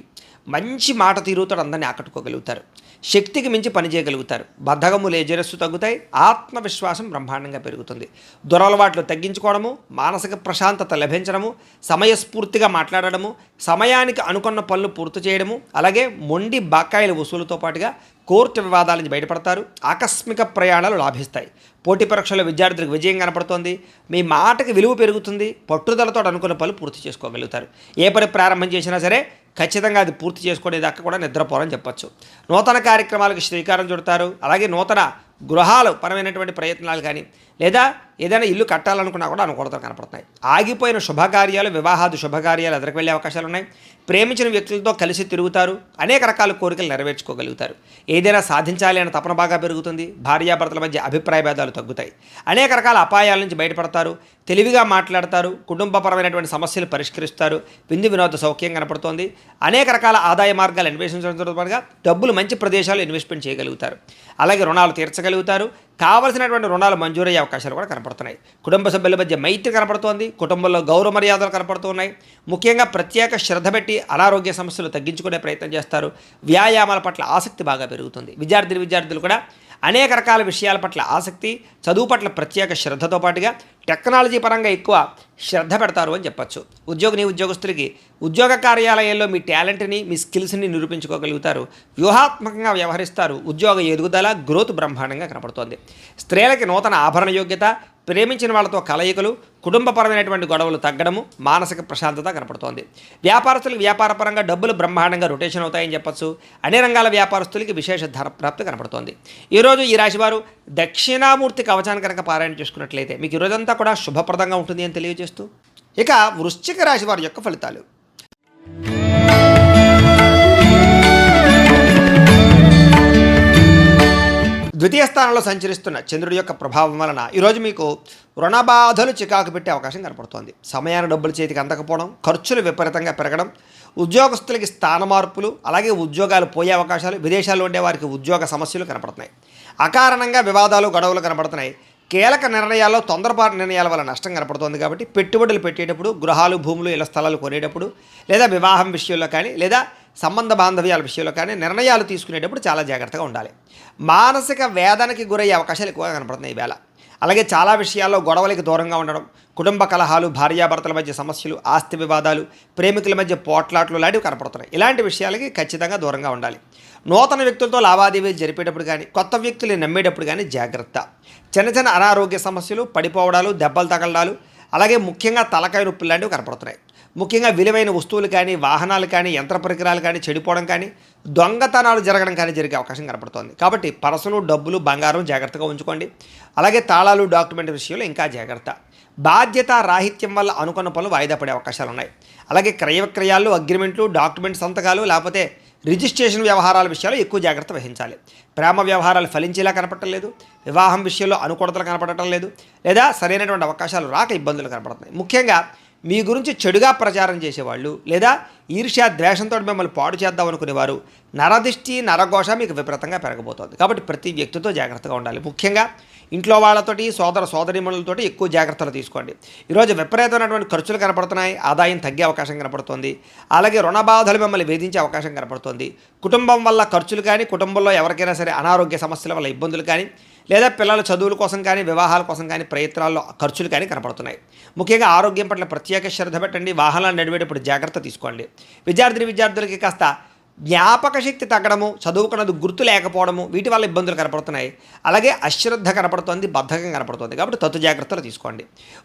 మంచి మాట తీరుతో అందరినీ ఆకట్టుకోగలుగుతారు. శక్తికి మించి పనిచేయగలుగుతారు. బద్ధకము లేజరస్సు తగ్గుతాయి. ఆత్మవిశ్వాసం బ్రహ్మాండంగా పెరుగుతుంది. దురలవాట్లు తగ్గించుకోవడము, మానసిక ప్రశాంతత లభించడము, సమయస్ఫూర్తిగా మాట్లాడడము, సమయానికి అనుకున్న పనులు పూర్తి చేయడము, అలాగే మొండి బకాయిల వసూలుతో పాటుగా కోర్టు వివాదాల నుంచి బయటపడతారు. ఆకస్మిక ప్రయాణాలు లాభిస్తాయి. పోటీ పరీక్షల్లో విద్యార్థులకు విజయం కనపడుతోంది. మీ మాటకి విలువ పెరుగుతుంది. పట్టుదలతో అనుకున్న పనులు పూర్తి చేసుకోగలుగుతారు. ఏ పని ప్రారంభం చేసినా సరే ఖచ్చితంగా అది పూర్తి చేసుకునేదాకా కూడా నిద్రపోరని చెప్పచ్చు. నూతన కార్యక్రమాలకు శ్రీకారం చుడతారు. అలాగే నూతన గృహాలు పరమైనటువంటి ప్రయత్నాలు కానీ, లేదా ఏదైనా ఇల్లు కట్టాలనుకున్నా కూడా అనుకూలతలు కనపడుతున్నాయి. ఆగిపోయిన శుభకార్యాలు, వివాహాది శుభకార్యాలు ఎదురుకు వెళ్ళే అవకాశాలు ఉన్నాయి. ప్రేమించిన వ్యక్తులతో కలిసి తిరుగుతారు. అనేక రకాల కోరికలు నెరవేర్చుకోగలుగుతారు. ఏదైనా సాధించాలి అనే తపన బాగా పెరుగుతుంది. భార్యాభర్తల మధ్య అభిప్రాయ భేదాలు తగ్గుతాయి. అనేక రకాల అపాయాల నుంచి బయటపడతారు. తెలివిగా మాట్లాడతారు. కుటుంబపరమైనటువంటి సమస్యలు పరిష్కరిస్తారు. విందు వినోద సౌఖ్యం కనపడుతోంది. అనేక రకాల ఆదాయ మార్గాలు అన్వేషించడంతో పాటుగా డబ్బులు మంచి ప్రదేశాలు ఇన్వెస్ట్మెంట్ చేయగలుగుతారు. అలాగే రుణాలు తీర్చగలుగుతారు. కావలసినటువంటి రుణాలు మంజూరయ్యే అవకాశాలు కూడా కనపడుతున్నాయి. కుటుంబ సభ్యుల మధ్య మైత్రి కనపడుతోంది. కుటుంబంలో గౌరవ మర్యాదలు కనపడుతున్నాయి. ముఖ్యంగా ప్రత్యేక శ్రద్ధ పెట్టి అనారోగ్య సమస్యలు తగ్గించుకునే ప్రయత్నం చేస్తారు. వ్యాయామాల పట్ల ఆసక్తి బాగా పెరుగుతుంది. విద్యార్థులు కూడా అనేక రకాల విషయాల పట్ల ఆసక్తి, చదువు పట్ల ప్రత్యేక శ్రద్ధతో పాటుగా టెక్నాలజీ పరంగా ఎక్కువ శ్రద్ధ పెడతారు అని చెప్పచ్చు. ఉద్యోగస్తులకి ఉద్యోగ కార్యాలయాల్లో మీ టాలెంట్ని, మీ స్కిల్స్ని నిరూపించుకోగలుగుతారు. వ్యూహాత్మకంగా వ్యవహరిస్తారు. ఉద్యోగ ఎదుగుదల, గ్రోత్ బ్రహ్మాండంగా కనపడుతోంది. స్త్రీలకి నూతన ఆభరణ యోగ్యత, ప్రేమించిన వాళ్ళతో కలయికలు, కుటుంబపరమైనటువంటి గొడవలు తగ్గడము, మానసిక ప్రశాంతత కనపడుతోంది. వ్యాపారస్తులకు వ్యాపారపరంగా డబ్బులు బ్రహ్మాండంగా రొటేషన్ అవుతాయని చెప్పచ్చు. అన్ని రంగాల వ్యాపారస్తులకి విశేష ధర ప్రాప్తి కనపడుతోంది. ఈరోజు ఈ రాశివారు దక్షిణామూర్తి కవచాన్ని కనుక పారాయణ చేసుకున్నట్లయితే మీకు ఈరోజంతా కూడా శుభప్రదంగా ఉంటుంది అని తెలియజేస్తూ, ఇక వృశ్చిక రాశి వారి యొక్క ఫలితాలు. ద్వితీయ స్థానంలో సంచరిస్తున్న చంద్రుడి యొక్క ప్రభావం వలన ఈరోజు మీకు రుణబాధలు చికాకు పెట్టే అవకాశం కనపడుతోంది. సమయాన్ని డబ్బులు చేతికి అందకపోవడం, ఖర్చులు విపరీతంగా పెరగడం, ఉద్యోగస్తులకి స్థాన మార్పులు, అలాగే ఉద్యోగాలు పోయే అవకాశాలు, విదేశాల్లో ఉండే వారికి ఉద్యోగ సమస్యలు కనపడుతున్నాయి. అకారణంగా వివాదాలు, గొడవలు కనపడుతున్నాయి. కీలక నిర్ణయాల్లో తొందరపాటు నిర్ణయాల వల్ల నష్టం కనపడుతుంది. కాబట్టి పెట్టుబడులు పెట్టేటప్పుడు, గృహాలు, భూములు, ఇళ్ల స్థలాలు కొనేటప్పుడు, లేదా వివాహం విషయంలో కానీ, లేదా సంబంధ బాంధవ్యాల విషయంలో కానీ నిర్ణయాలు తీసుకునేటప్పుడు చాలా జాగ్రత్తగా ఉండాలి. మానసిక వేదనకి గురయ్యే అవకాశాలు ఎక్కువగా కనపడుతున్నాయి ఈవేళ. అలాగే చాలా విషయాల్లో గొడవలకి దూరంగా ఉండడం, కుటుంబ కలహాలు, భార్యాభర్తల మధ్య సమస్యలు, ఆస్తి వివాదాలు, ప్రేమికుల మధ్య పోట్లాట్లు లాంటివి కనపడుతున్నాయి. ఇలాంటి విషయాలకి ఖచ్చితంగా దూరంగా ఉండాలి. నూతన వ్యక్తులతో లావాదేవీలు జరిపేటప్పుడు కానీ, కొత్త వ్యక్తులు నమ్మేటప్పుడు కానీ జాగ్రత్త. చిన్న చిన్న అనారోగ్య సమస్యలు, పడిపోవడాలు, దెబ్బలు తగలడాలు, అలాగే ముఖ్యంగా తలకాయ నొప్పులు లాంటివి కనపడుతున్నాయి. ముఖ్యంగా విలువైన వస్తువులు కానీ, వాహనాలు కానీ, యంత్ర పరికరాలు కానీ చెడిపోవడం కానీ, దొంగతనాలు జరగడం కానీ జరిగే అవకాశం కనపడుతోంది. కాబట్టి పర్సులు, డబ్బులు, బంగారం జాగ్రత్తగా ఉంచుకోండి. అలాగే తాళాలు, డాక్యుమెంట్ విషయంలో ఇంకా జాగ్రత్త. బాధ్యత రాహిత్యం వల్ల అనుకున్న పనులు వాయిదా పడే అవకాశాలు ఉన్నాయి. అలాగే క్రయ విక్రయాలు, అగ్రిమెంట్లు, డాక్యుమెంట్ సంతకాలు, లేకపోతే రిజిస్ట్రేషన్ వ్యవహారాల విషయాల్లో ఎక్కువ జాగ్రత్త వహించాలి. ప్రేమ వ్యవహారాలు ఫలించేలా కనపడటం లేదు, వివాహం విషయంలో అనుకూలతలు కనపడటం లేదు, లేదా సరైనటువంటి అవకాశాలు రాక ఇబ్బందులు కనపడుతున్నాయి. ముఖ్యంగా మీ గురించి చెడుగా ప్రచారం చేసేవాళ్ళు, లేదా ఈర్ష్య ద్వేషంతో మిమ్మల్ని పాడు చేద్దాం అనుకునేవారు, నరదిష్టి, నరఘోష మీకు విపరీతంగా పెరగబోతోంది. కాబట్టి ప్రతి వ్యక్తితో జాగ్రత్తగా ఉండాలి. ముఖ్యంగా ఇంట్లో వాళ్ళతోటి, సోదర సోదరీమణులతోటి ఎక్కువ జాగ్రత్తలు తీసుకోండి. ఈరోజు విపరీతమైనటువంటి ఖర్చులు కనపడుతున్నాయి, ఆదాయం తగ్గే అవకాశం కనపడుతుంది. అలాగే రుణ బాధలు మిమ్మల్ని వేధించే అవకాశం కనపడుతుంది. కుటుంబం వల్ల ఖర్చులు కానీ, కుటుంబంలో ఎవరికైనా సరే అనారోగ్య సమస్యల వల్ల ఇబ్బందులు కానీ, లేదా పిల్లల చదువుల కోసం కానీ, వివాహాల కోసం కానీ ప్రయత్నాల్లో ఖర్చులు కానీ కనపడుతున్నాయి. ముఖ్యంగా ఆరోగ్యం పట్ల ప్రత్యేక శ్రద్ధ పెట్టండి. వాహనాలు నడిపేటప్పుడు జాగ్రత్త తీసుకోండి. విద్యార్థులకి కాస్త జ్ఞాపక శక్తి తగ్గడము, చదువుకున్నది గుర్తు లేకపోవడము, వీటి వల్ల ఇబ్బందులు కనపడుతున్నాయి. అలాగే అశ్రద్ధ కనపడుతుంది, బద్ధకం కనపడుతుంది. కాబట్టి తత్తు జాగ్రత్తలు తీసుకోండి.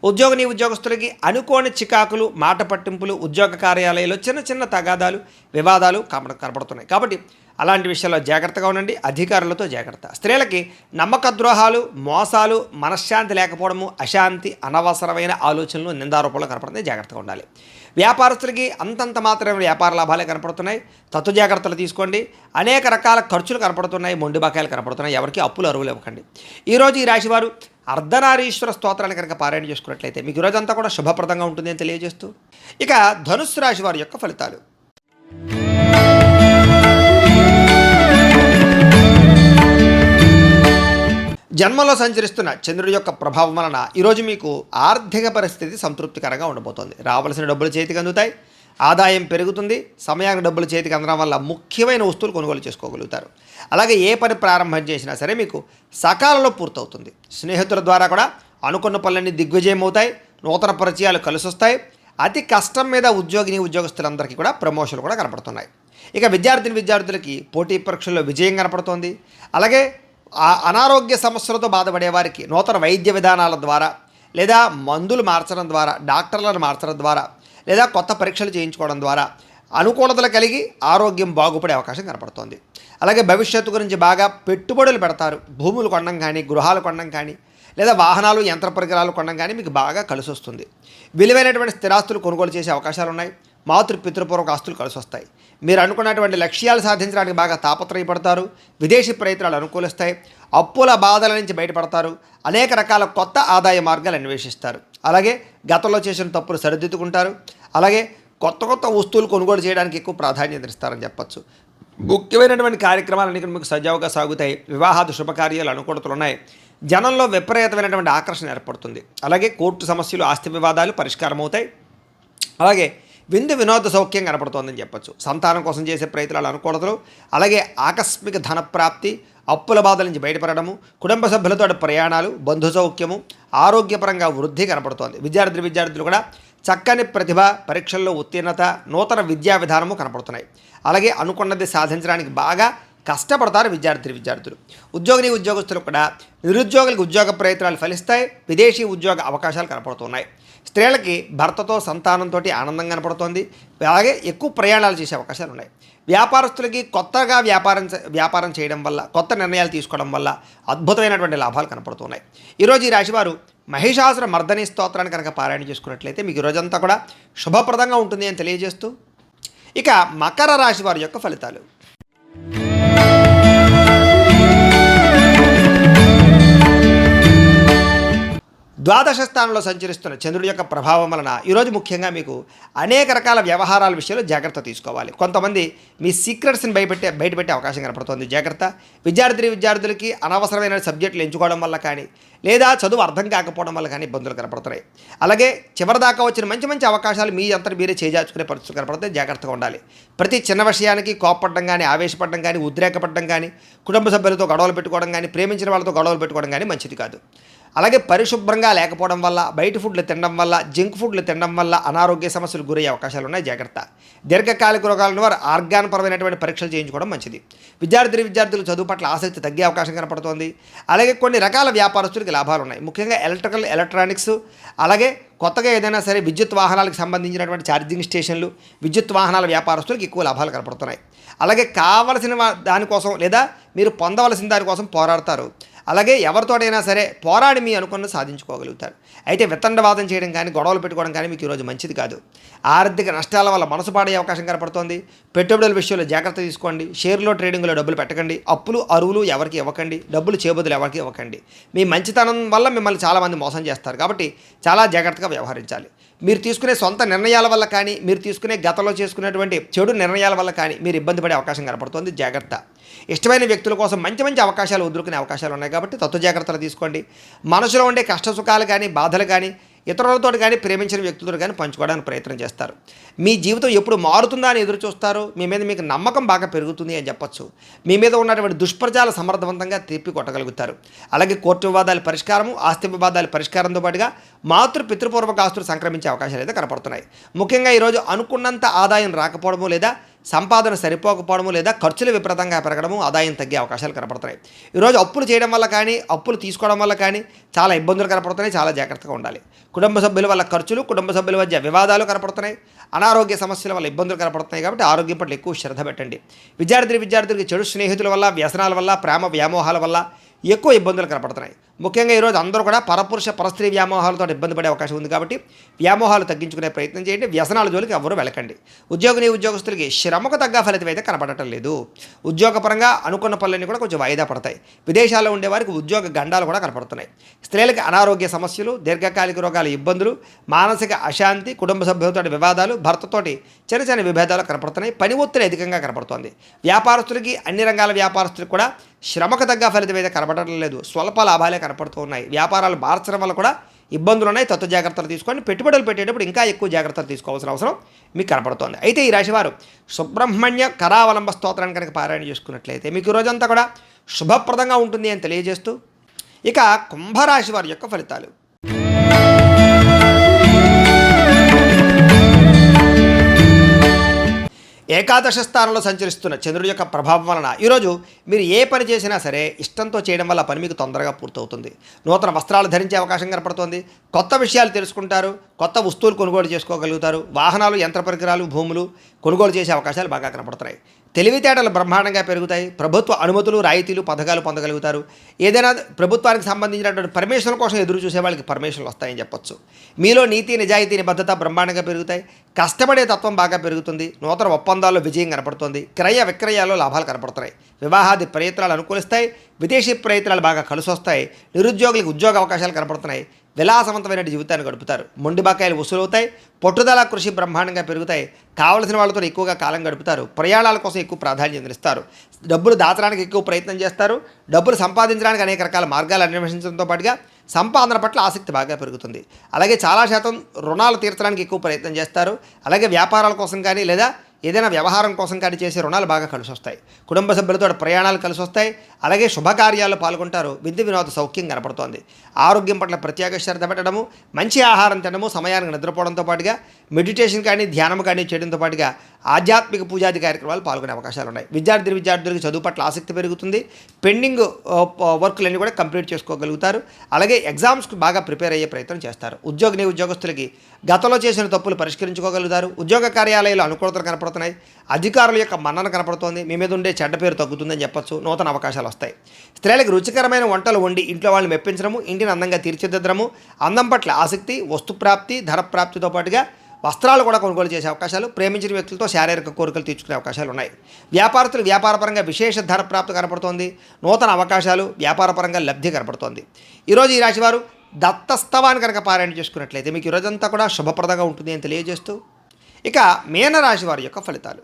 ఉద్యోగస్తులకి అనుకోని చికాకులు, మాట పట్టింపులు, ఉద్యోగ కార్యాలయాల్లో చిన్న చిన్న తగాదాలు, వివాదాలు కనపడుతున్నాయి. కాబట్టి అలాంటి విషయాల్లో జాగ్రత్తగా ఉండండి. అధికారులతో జాగ్రత్త. స్త్రీలకి నమ్మక ద్రోహాలు, మోసాలు, మనశ్శాంతి లేకపోవడము, అశాంతి, అనవసరమైన ఆలోచనలు, నిందారోపణలు కనపడుతున్నాయి. జాగ్రత్తగా ఉండాలి. వ్యాపారస్తులకి అంతంత మాత్రమే వ్యాపార లాభాలే కనపడుతున్నాయి. తత్తు జాగ్రత్తలు తీసుకోండి. అనేక రకాల ఖర్చులు కనపడుతున్నాయి, మొండి బకాయిలు కనపడుతున్నాయి. ఎవరికి అప్పులు అరువులు ఇవ్వకండి. ఈరోజు ఈ రాశివారు అర్ధనారీశ్వర స్తోత్రాన్ని కనుక పారాయణ చేసుకున్నట్లయితే మీకు ఈరోజంతా కూడా శుభప్రదంగా ఉంటుంది అని తెలియజేస్తూ, ఇక ధనుస్సు రాశి వారి యొక్క ఫలితాలు. జన్మలో సంచరిస్తున్న చంద్రుడి యొక్క ప్రభావం వలన ఈరోజు మీకు ఆర్థిక పరిస్థితి సంతృప్తికరంగా ఉండబోతోంది. రావాల్సిన డబ్బులు చేతికి అందుతాయి, ఆదాయం పెరుగుతుంది. సమయానికి డబ్బులు చేతికి అందడం వల్ల ముఖ్యమైన వస్తువులు కొనుగోలు చేసుకోగలుగుతారు. అలాగే ఏ పని ప్రారంభం చేసినా సరే మీకు సకాలంలో పూర్తవుతుంది. స్నేహితుల ద్వారా కూడా అనుకున్న పనులన్నీ దిగ్విజయం అవుతాయి. నూతన పరిచయాలు కలిసొస్తాయి. అతి కష్టం మీద ఉద్యోగస్తులందరికీ కూడా ప్రమోషన్లు కూడా కనపడుతున్నాయి. ఇక విద్యార్థులకి పోటీ పరీక్షల్లో విజయం కనపడుతోంది. అలాగే అనారోగ్య సమస్యలతో బాధపడే వారికి నూతన వైద్య విధానాల ద్వారా, లేదా మందులు మార్చడం ద్వారా, డాక్టర్లను మార్చడం ద్వారా, లేదా కొత్త పరీక్షలు చేయించుకోవడం ద్వారా అనుకూలతలు కలిగి ఆరోగ్యం బాగుపడే అవకాశం కనపడుతోంది. అలాగే భవిష్యత్తు గురించి బాగా పెట్టుబడులు పెడతారు. భూములు కొనడం కానీ, గృహాలు కొనడం కానీ, లేదా వాహనాలు, యంత్ర పరికరాలు కొనడం కానీ మీకు బాగా కలిసి వస్తుంది. విలువైనటువంటి స్థిరాస్తులు కొనుగోలు చేసే అవకాశాలు ఉన్నాయి. పితృపూర్వక ఆస్తులు కలిసి వస్తాయి. మీరు అనుకున్నటువంటి లక్ష్యాలు సాధించడానికి బాగా తాపత్రయపడతారు. విదేశీ ప్రయత్నాలు అనుకూలిస్తాయి. అప్పుల బాధల నుంచి బయటపడతారు. అనేక రకాల కొత్త ఆదాయ మార్గాలు అన్వేషిస్తారు. అలాగే గతంలో చేసిన తప్పులు సరిదిద్దుకుంటారు. అలాగే కొత్త వస్తువులు కొనుగోలు చేయడానికి ఎక్కువ ప్రాధాన్యత ఇస్తారని చెప్పచ్చు. ముఖ్యమైనటువంటి కార్యక్రమాలన్నీ మీకు సజావుగా సాగుతాయి. వివాహాది శుభకార్యాలు అనుకూలతలు ఉన్నాయి. జనంలో విపరీతమైనటువంటి ఆకర్షణ ఏర్పడుతుంది. అలాగే కోర్టు సమస్యలు, ఆస్తి వివాదాలు పరిష్కారం అవుతాయి. అలాగే వినోద సౌఖ్యం కనపడుతోందని చెప్పచ్చు. సంతానం కోసం చేసే ప్రయత్నాలు అనుకూలతలు, అలాగే ఆకస్మిక ధనప్రాప్తి, అప్పుల బాధల నుంచి బయటపడము, కుటుంబ సభ్యులతో ప్రయాణాలు, బంధు సౌఖ్యము, ఆరోగ్యపరంగా వృద్ధి కనపడుతోంది. విద్యార్థులు కూడా చక్కని ప్రతిభ, పరీక్షల్లో ఉత్తీర్ణత, నూతన విద్యా విధానము కనపడుతున్నాయి. అలాగే అనుకున్నది సాధించడానికి బాగా కష్టపడతారు విద్యార్థులు. ఉద్యోగస్తులు కూడా నిరుద్యోగులకు ఉద్యోగ ప్రయత్నాలు ఫలిస్తాయి. విదేశీ ఉద్యోగ అవకాశాలు కనపడుతున్నాయి. స్త్రీలకి భర్తతో, సంతానంతో ఆనందం కనపడుతోంది. అలాగే ఎక్కువ ప్రయాణాలు చేసే అవకాశాలు ఉన్నాయి. వ్యాపారస్తులకి కొత్తగా వ్యాపారం చేయడం వల్ల, కొత్త నిర్ణయాలు తీసుకోవడం వల్ల అద్భుతమైనటువంటి లాభాలు కనపడుతున్నాయి. ఈరోజు ఈ రాశివారు మహిషాసుర మర్దని స్తోత్రాన్ని కనుక పారాయణ చేసుకున్నట్లయితే మీకు ఈరోజంతా కూడా శుభప్రదంగా ఉంటుంది అని తెలియజేస్తూ, ఇక మకర రాశి వారి యొక్క ఫలితాలు. ద్వాదశ స్థానంలో సంచరిస్తున్న చంద్రుడి యొక్క ప్రభావం వలన ఈరోజు ముఖ్యంగా మీకు అనేక రకాల వ్యవహారాల విషయంలో జాగ్రత్త తీసుకోవాలి. కొంతమంది మీ సీక్రెట్స్ని బయటపెట్టే అవకాశం కనపడుతుంది. జాగ్రత్త. విద్యార్థులకి అనవసరమైన సబ్జెక్టులు ఎంచుకోవడం వల్ల కానీ లేదా చదువు అర్థం కాకపోవడం వల్ల కానీ ఇబ్బందులు కనపడుతున్నాయి. అలాగే చివరిదాకా వచ్చిన మంచి మంచి అవకాశాలు మీ అంతా మీరే చేజార్చుకునే పరిస్థితులు కనపడతాయి. జాగ్రత్తగా ఉండాలి. ప్రతి చిన్న విషయానికి కోపపడడం కానీ, ఆవేశపడడం కానీ, ఉద్రేకపడడం కానీ, కుటుంబ సభ్యులతో గొడవలు పెట్టుకోవడం కానీ, ప్రేమించిన వాళ్ళతో గొడవలు పెట్టుకోవడం కానీ మంచిది కాదు. అలాగే పరిశుభ్రంగా లేకపోవడం వల్ల, బయట ఫుడ్లు తినడం వల్ల, జంక్ ఫుడ్లు తినడం వల్ల అనారోగ్య సమస్యలు గురయ్యే అవకాశాలు ఉన్నాయి. జాగ్రత్త. దీర్ఘకాలిక రోగాలను వారు ఆర్గాన్పరమైనటువంటి పరీక్షలు చేయించుకోవడం మంచిది. విద్యార్థులు చదువు పట్ల ఆసక్తి తగ్గే అవకాశం కనపడుతోంది. అలాగే కొన్ని రకాల వ్యాపారస్తులకి లాభాలు ఉన్నాయి. ముఖ్యంగా ఎలక్ట్రానిక్స్, అలాగే కొత్తగా ఏదైనా సరే విద్యుత్ వాహనాలకు సంబంధించినటువంటి ఛార్జింగ్ స్టేషన్లు, విద్యుత్ వాహనాల వ్యాపారస్తులకు ఎక్కువ లాభాలు కనపడుతున్నాయి. అలాగే కావలసిన దానికోసం లేదా మీరు పొందవలసిన దానికోసం పోరాడతారు. అలాగే ఎవరితోటైనా సరే పోరాడి మీ అనుకున్నది సాధించుకోగలుగుతారు. అయితే వితండవాదం చేయడం కానీ, గొడవలు పెట్టుకోవడం కానీ మీకు ఈరోజు మంచిది కాదు. ఆర్థిక నష్టాల వల్ల మనసు పాడే అవకాశం కనపడుతోంది. పెట్టుబడుల విషయంలో జాగ్రత్త తీసుకోండి. షేర్లో ట్రేడింగ్లో డబ్బులు పెట్టకండి. అప్పులు అరువులు ఎవరికి ఇవ్వకండి. డబ్బులు చేబదులు ఎవరికి ఇవ్వకండి. మీ మంచితనం వల్ల మిమ్మల్ని చాలామంది మోసం చేస్తారు. కాబట్టి చాలా జాగ్రత్తగా వ్యవహరించాలి. మీరు తీసుకునే సొంత నిర్ణయాల వల్ల కానీ, మీరు తీసుకునే గతంలో చేసుకునేటువంటి చెడు నిర్ణయాల వల్ల కానీ మీరు ఇబ్బంది పడే అవకాశం కనపడుతుంది. జాగ్రత్త. ఇష్టమైన వ్యక్తుల కోసం మంచి మంచి అవకాశాలు వదులుకునే అవకాశాలు ఉన్నాయి. కాబట్టి తత్వ జాగ్రత్తలు తీసుకోండి. మనసులో ఉండే కష్ట సుఖాలు కానీ, బాధలు కానీ ఇతరులతో కానీ, ప్రేమించిన వ్యక్తులతో కానీ పంచుకోవడానికి ప్రయత్నం చేస్తారు. మీ జీవితం ఎప్పుడు మారుతుందా అని ఎదురు చూస్తారు. మీ మీద మీకు నమ్మకం బాగా పెరుగుతుంది అని చెప్పొచ్చు. మీ మీద ఉన్నటువంటి దుష్ప్రచారాలు సమర్థవంతంగా తిప్పి కొట్టగలుగుతారు. అలాగే కోర్టు వివాదాల పరిష్కారము, ఆస్తి వివాదాల పరిష్కారంతో పాటుగా పితృపూర్వక ఆస్తులు సంక్రమించే అవకాశాలు అయితే కనపడుతున్నాయి. ముఖ్యంగా ఈరోజు అనుకున్నంత ఆదాయం రాకపోవడము లేదా సంపాదన సరిపోకపోవడము లేదా ఖర్చులు విపరీతంగా పెరగడము, ఆదాయం తగ్గే అవకాశాలు కనపడుతున్నాయి. ఈరోజు అప్పులు చేయడం వల్ల కానీ, అప్పులు తీసుకోవడం వల్ల కానీ చాలా ఇబ్బందులు కనపడుతున్నాయి. చాలా జాగ్రత్తగా ఉండాలి. కుటుంబ సభ్యుల వల్ల ఖర్చులు, కుటుంబ సభ్యుల మధ్య వివాదాలు కనపడుతున్నాయి. అనారోగ్య సమస్యల వల్ల ఇబ్బందులు కనపడుతున్నాయి. కాబట్టి ఆరోగ్యం పట్ల ఎక్కువ శ్రద్ధ పెట్టండి. విద్యార్థులకి చెడు స్నేహితుల వల్ల, వ్యసనాల వల్ల, ప్రేమ వ్యామోహాల వల్ల ఎక్కువ ఇబ్బందులు కనపడుతున్నాయి. ముఖ్యంగా ఈరోజు అందరూ కూడా పరపురుష పరస్త్రీ వ్యామోహాలతో ఇబ్బంది పడే అవకాశం ఉంది. కాబట్టి వ్యామోహాలు తగ్గించుకునే ప్రయత్నం చేయండి. వ్యసనాల జోలికి ఎవరు వెళ్ళకండి. ఉద్యోగస్తులకి శ్రమకు తగ్గ ఫలితం అయితే కనపడటం లేదు. ఉద్యోగపరంగా అనుకున్న పనులన్నీ కూడా కొంచెం వాయిదా పడతాయి. విదేశాల్లో ఉండే వారికి ఉద్యోగ గండాలు కూడా కనపడుతున్నాయి. స్త్రీలకు అనారోగ్య సమస్యలు, దీర్ఘకాలిక రోగాల ఇబ్బందులు, మానసిక అశాంతి, కుటుంబ సభ్యులతో వివాదాలు, భర్తతోటి చిన్న చిన్న విభేదాలు కనపడుతున్నాయి. పని ఒత్తిడి అధికంగా కనపడుతోంది. వ్యాపారస్తులకి, అన్ని రంగాల వ్యాపారస్తులకు కూడా శ్రమకు తగ్గ ఫలితం అయితే కనపడటం లేదు. స్వల్ప లాభాలే కనపడుతూ ఉన్నాయి. వ్యాపారాలు మార్చడం వల్ల కూడా ఇబ్బందులు ఉన్నాయి. తత్వ జాగ్రత్తలు తీసుకోండి. పెట్టుబడులు పెట్టేటప్పుడు ఇంకా ఎక్కువ జాగ్రత్తలు తీసుకోవాల్సిన అవసరం మీకు కనపడుతోంది. అయితే ఈ రాశివారు సుబ్రహ్మణ్య కరావలంబ స్తోత్రాన్ని కనుక పారాయణ చేసుకున్నట్లయితే మీకు రోజంతా కూడా శుభప్రదంగా ఉంటుంది అని తెలియజేస్తూ ఇక కుంభరాశి వారి యొక్క ఫలితాలు. ఏకాదశ స్థానంలో సంచరిస్తున్న చంద్రుడి యొక్క ప్రభావం వలన ఈరోజు మీరు ఏ పని చేసినా సరే ఇష్టంతో చేయడం వల్ల పని మీకు తొందరగా పూర్తవుతుంది. నూతన వస్త్రాలు ధరించే అవకాశం కనపడుతోంది. కొత్త విషయాలు తెలుసుకుంటారు. కొత్త వస్తువులు కొనుగోలు చేసుకోగలుగుతారు. వాహనాలు, యంత్ర పరికరాలు, భూములు కొనుగోలు చేసే అవకాశాలు బాగా కనపడుతున్నాయి. తెలివితేటలు బ్రహ్మాండంగా పెరుగుతాయి. ప్రభుత్వ అనుమతులు, రాయితీలు, పథకాలు పొందగలుగుతారు. ఏదైనా ప్రభుత్వానికి సంబంధించినటువంటి పర్మిషన్ల కోసం ఎదురు చూసే వాళ్ళకి పర్మిషన్లు వస్తాయని చెప్పొచ్చు. మీలో నీతి, నిజాయితీ, నిబద్ధత బ్రహ్మాండంగా పెరుగుతాయి. కష్టపడే తత్వం బాగా పెరుగుతుంది. నూతన ఒప్పందాల్లో విజయం కనపడుతుంది. క్రయ విక్రయాల్లో లాభాలు కనపడుతున్నాయి. వివాహాది ప్రయత్నాలు అనుకూలిస్తాయి. విదేశీ ప్రయత్నాలు బాగా కలిసి వస్తాయి. నిరుద్యోగులకు ఉద్యోగ అవకాశాలు కనపడుతున్నాయి. విలాసవంతమైన జీవితాన్ని గడుపుతారు. మొండి బకాయిలు వసూలవుతాయి. పట్టుదల కృషి బ్రహ్మాండంగా పెరుగుతాయి. కావలసిన వాళ్ళతో ఎక్కువగా కాలం గడుపుతారు. ప్రయాణాల కోసం ఎక్కువ ప్రాధాన్యత ఇస్తారు. డబ్బులు దాచడానికి ఎక్కువ ప్రయత్నం చేస్తారు. డబ్బులు సంపాదించడానికి అనేక రకాల మార్గాలు అన్వేషించడంతో పాటుగా సంపాదన పట్ల ఆసక్తి బాగా పెరుగుతుంది. అలాగే చాలా శాతం రుణాలు తీర్చడానికి ఎక్కువ ప్రయత్నం చేస్తారు. అలాగే వ్యాపారాల కోసం కానీ లేదా ఏదైనా వ్యవహారం కోసం కానీ చేసే రుణాలు బాగా కలిసి వస్తాయి. కుటుంబ సభ్యులతో ప్రయాణాలు కలిసి వస్తాయి. అలాగే శుభకార్యాల్లో పాల్గొంటారు. విందు వినోద సౌఖ్యం కనపడుతోంది. ఆరోగ్యం పట్ల ప్రత్యేక శ్రద్ధ పెట్టడము, మంచి ఆహారం తినడము, సమయానికి నిద్రపోవడంతో పాటుగా మెడిటేషన్ కానీ ధ్యానం కానీ చేయడంతో పాటుగా ఆధ్యాత్మిక పూజాది కార్యక్రమాలు పాల్గొనే అవకాశాలు ఉన్నాయి. విద్యార్థులకు చదువు పట్ల ఆసక్తి పెరుగుతుంది. పెండింగ్ వర్కులన్నీ కూడా కంప్లీట్ చేసుకోగలుగుతారు. అలాగే ఎగ్జామ్స్కి బాగా ప్రిపేర్ అయ్యే ప్రయత్నం చేస్తారు. ఉద్యోగస్తులకి గతంలో చేసిన తప్పులు పరిష్కరించుకోగలుగుతారు. ఉద్యోగ కార్యాలయాలు అనుకూలతలు కనపడుతున్నాయి. అధికారుల యొక్క మన్నన కనపడుతోంది. మీ మీద ఉండే చెడ్డ పేరు తగ్గుతుందని చెప్పొచ్చు. నూతన అవకాశాలు వస్తాయి. స్త్రీలకు రుచికరమైన వంటలు వండి ఇంట్లో వాళ్ళని మెప్పించడము, ఇంటిని అందంగా తీర్చిదిద్దడము, అందం పట్ల ఆసక్తి, వస్తుప్రాప్తి, ధనప్రాప్తితో పాటుగా వస్త్రాలు కూడా కొనుగోలు చేసే అవకాశాలు, ప్రేమించిన వ్యక్తులతో శారీరక కోరికలు తీర్చుకునే అవకాశాలు ఉన్నాయి. వ్యాపారస్తులు వ్యాపారపరంగా విశేష ధనప్రాప్తి కనపడుతోంది. నూతన అవకాశాలు, వ్యాపారపరంగా లబ్ధి కనపడుతోంది. ఈరోజు ఈ రాశివారు దత్తస్తవాన్ని కనుక పారాయణ చేసుకున్నట్లయితే మీకు ఈరోజంతా కూడా శుభప్రదంగా ఉంటుంది అని తెలియజేస్తూ ఇక మీనరాశి వారి యొక్క ఫలితాలు.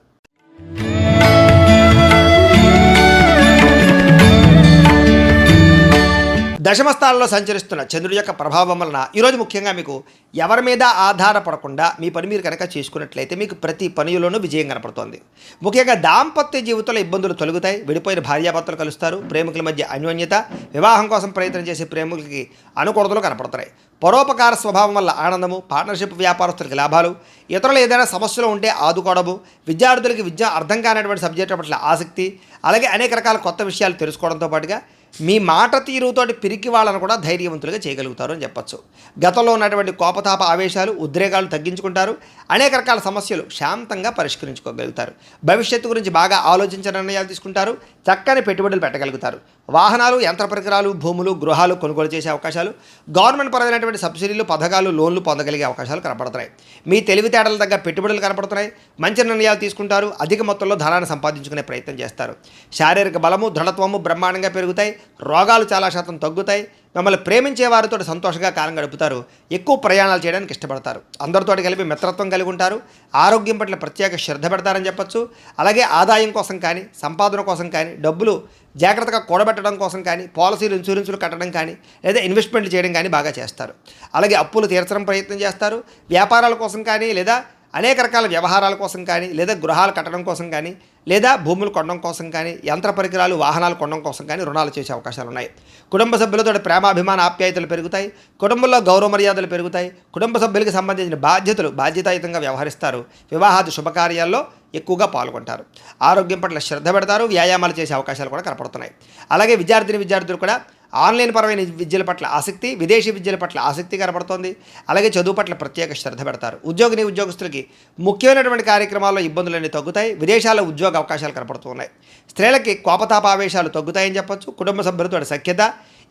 దశమ స్థానంలో సంచరిస్తున్న చంద్రుడి యొక్క ప్రభావం వలన ఈరోజు ముఖ్యంగా మీకు ఎవరి మీద ఆధారపడకుండా మీ పని మీరు కనుక చేసుకున్నట్లయితే మీకు ప్రతి పనిలోనూ విజయం కనపడుతోంది. ముఖ్యంగా దాంపత్య జీవితంలో ఇబ్బందులు తొలగుతాయి. విడిపోయిన భార్యాభర్తలు కలుస్తారు. ప్రేమికుల మధ్య అన్యోన్యత, వివాహం కోసం ప్రయత్నం చేసే ప్రేమికులకి అనుకూలతలు కనపడుతున్నాయి. పరోపకార స్వభావం వల్ల ఆనందము, పార్ట్నర్షిప్ వ్యాపారస్తులకి లాభాలు, ఇతరులు ఏదైనా సమస్యలు ఉంటే ఆదుకోవడము, విద్యార్థులకి విద్య అర్థం కానటువంటి సబ్జెక్టు పట్ల ఆసక్తి, అలాగే అనేక రకాల కొత్త విషయాలు తెలుసుకోవడంతో పాటుగా మీ మాట తీరుతోటి పిరికి వాళ్ళను కూడా ధైర్యవంతులుగా చేయగలుగుతారు అని చెప్పచ్చు. గతంలో ఉన్నటువంటి కోపతాప ఆవేశాలు, ఉద్రేకాలు తగ్గించుకుంటారు. అనేక రకాల సమస్యలు శాంతంగా పరిష్కరించుకోగలుగుతారు. భవిష్యత్తు గురించి బాగా ఆలోచించిన నిర్ణయాలు తీసుకుంటారు. చక్కని పెట్టుబడులు పెట్టగలుగుతారు. వాహనాలు, యంత్ర పరికరాలు, భూములు, గృహాలు కొనుగోలు చేసే అవకాశాలు, గవర్నమెంట్ పరమైనటువంటి సబ్సిడీలు, పథకాలు, లోన్లు పొందగలిగే అవకాశాలు కనపడుతున్నాయి. మీ తెలివితేటల తగ్గ పెట్టుబడులు కనపడుతున్నాయి. మంచి నిర్ణయాలు తీసుకుంటారు. అధిక మొత్తంలో ధనాన్ని సంపాదించుకునే ప్రయత్నం చేస్తారు. శారీరక బలము, దృఢత్వము బ్రహ్మాండంగా పెరుగుతాయి. రోగాలు చాలా శాతం తగ్గుతాయి. మిమ్మల్ని ప్రేమించే వారితో సంతోషంగా కాలం గడుపుతారు. ఎక్కువ ప్రయాణాలు చేయడానికి ఇష్టపడతారు. అందరితో కలిపి మిత్రత్వం కలిగి ఉంటారు. ఆరోగ్యం పట్ల ప్రత్యేక శ్రద్ధ పెడతారని చెప్పచ్చు. అలాగే ఆదాయం కోసం కానీ, సంపాదన కోసం కానీ, డబ్బులు జాగ్రత్తగా కూడబెట్టడం కోసం కానీ, పాలసీలు, ఇన్సూరెన్సులు కట్టడం కానీ, లేదా ఇన్వెస్ట్మెంట్లు చేయడం కానీ బాగా చేస్తారు. అలాగే అప్పులు తీర్చడం ప్రయత్నం చేస్తారు. వ్యాపారాల కోసం కానీ, లేదా అనేక రకాల వ్యవహారాల కోసం కానీ, లేదా గృహాలు కట్టడం కోసం కానీ, లేదా భూములు కొనడం కోసం కానీ, యంత్ర పరికరాలు, వాహనాలు కొనడం కోసం కానీ రుణాలు చేసే అవకాశాలు ఉన్నాయి. కుటుంబ సభ్యులతో ప్రేమాభిమాన ఆప్యాయతలు పెరుగుతాయి. కుటుంబంలో గౌరవ మర్యాదలు పెరుగుతాయి. కుటుంబ సభ్యులకు సంబంధించిన బాధ్యతలు బాధ్యతాయుతంగా వ్యవహరిస్తారు. వివాహాది శుభకార్యాల్లో ఎక్కువగా పాల్గొంటారు. ఆరోగ్యం పట్ల శ్రద్ధ పెడతారు. వ్యాయామాలు చేసే అవకాశాలు కూడా కనపడుతున్నాయి. అలాగే విద్యార్థులు కూడా ఆన్లైన్ పరమైన విద్యల పట్ల ఆసక్తి, విదేశీ విద్యల పట్ల ఆసక్తి కనబడుతోంది. అలాగే చదువు పట్ల ప్రత్యేక శ్రద్ధ పెడతారు. ఉద్యోగస్తులకి ముఖ్యమైనటువంటి కార్యక్రమాల్లో ఇబ్బందులన్నీ తగ్గుతాయి. విదేశాల్లో ఉద్యోగ అవకాశాలు కనపడుతున్నాయి. స్త్రీలకి కోపతాపావేశాలు తగ్గుతాయని చెప్పొచ్చు. కుటుంబ సభ్యులతో సఖ్యత,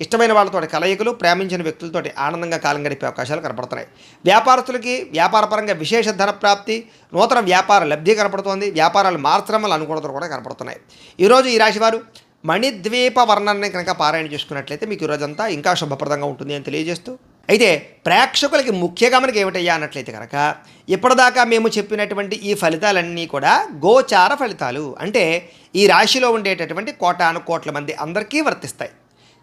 ఇష్టమైన వాళ్ళతో కలయికలు, ప్రేమించిన వ్యక్తులతో ఆనందంగా కాలం గడిపే అవకాశాలు కనపడుతున్నాయి. వ్యాపారస్తులకి వ్యాపారపరంగా విశేష ధన ప్రాప్తి, నూతన వ్యాపార లబ్ధి కనపడుతోంది. వ్యాపారాలు మార్చడం వల్ల అనుకూలతలు కూడా కనపడుతున్నాయి. ఈరోజు ఈ రాశివారు మణిద్వీప వర్ణాన్ని కనుక పారాయణ చేసుకున్నట్లయితే మీకు ఈరోజంతా ఇంకా శుభప్రదంగా ఉంటుంది అని తెలియజేస్తూ, అయితే ప్రేక్షకులకి ముఖ్య గమనిక ఏమిటయ్యా అన్నట్లయితే కనుక ఇప్పటిదాకా మేము చెప్పినటువంటి ఈ ఫలితాలన్నీ కూడా గోచార ఫలితాలు. అంటే ఈ రాశిలో ఉండేటటువంటి కోటాను కోట్ల మంది అందరికీ వర్తిస్తాయి.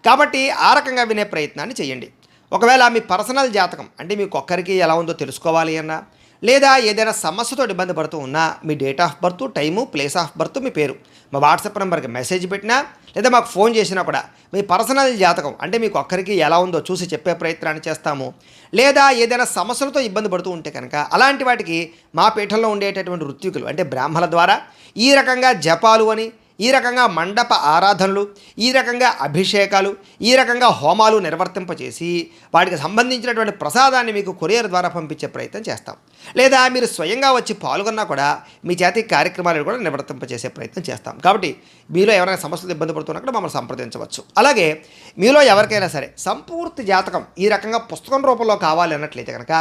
కాబట్టి ఆ రకంగా వినే ప్రయత్నాన్ని చేయండి. ఒకవేళ మీ పర్సనల్ జాతకం అంటే మీకు ఒక్కరికి ఎలా ఉందో తెలుసుకోవాలి అన్నా, లేదా ఏదైనా సమస్యతో ఇబ్బంది పడుతూ ఉన్నా మీ date of birth, time, place of birth, మీ పేరు మా వాట్సాప్ నెంబర్కి మెసేజ్ పెట్టినా, లేదా మాకు ఫోన్ చేసినా కూడా మీ పర్సనల్ జాతకం అంటే మీకు ఒక్కరికి ఎలా ఉందో చూసి చెప్పే ప్రయత్నాన్ని చేస్తాము. లేదా ఏదైనా సమస్యలతో ఇబ్బంది పడుతూ ఉంటే కనుక అలాంటి వాటికి మా పీఠంలో ఉండేటటువంటి ఋత్వికులు అంటే బ్రాహ్మణుల ద్వారా ఈ రకంగా జపాలు అని, ఈ రకంగా మండప ఆరాధనలు, ఈ రకంగా అభిషేకాలు, ఈ రకంగా హోమాలు నిర్వర్తింపచేసి వాటికి సంబంధించినటువంటి ప్రసాదాన్ని మీకు కొరియర్ ద్వారా పంపించే ప్రయత్నం చేస్తాం. లేదా మీరు స్వయంగా వచ్చి పాల్గొన్నా కూడా మీ చేతి కార్యక్రమాలను కూడా నిర్వర్తింపచేసే ప్రయత్నం చేస్తాం. కాబట్టి మీలో ఎవరైనా సమస్యలు ఇబ్బంది పడుతున్నా కూడా మమ్మల్ని సంప్రదించవచ్చు. అలాగే మీలో ఎవరికైనా సరే సంపూర్తి జాతకం ఈ రకంగా పుస్తకం రూపంలో కావాలి అన్నట్లయితే కనుక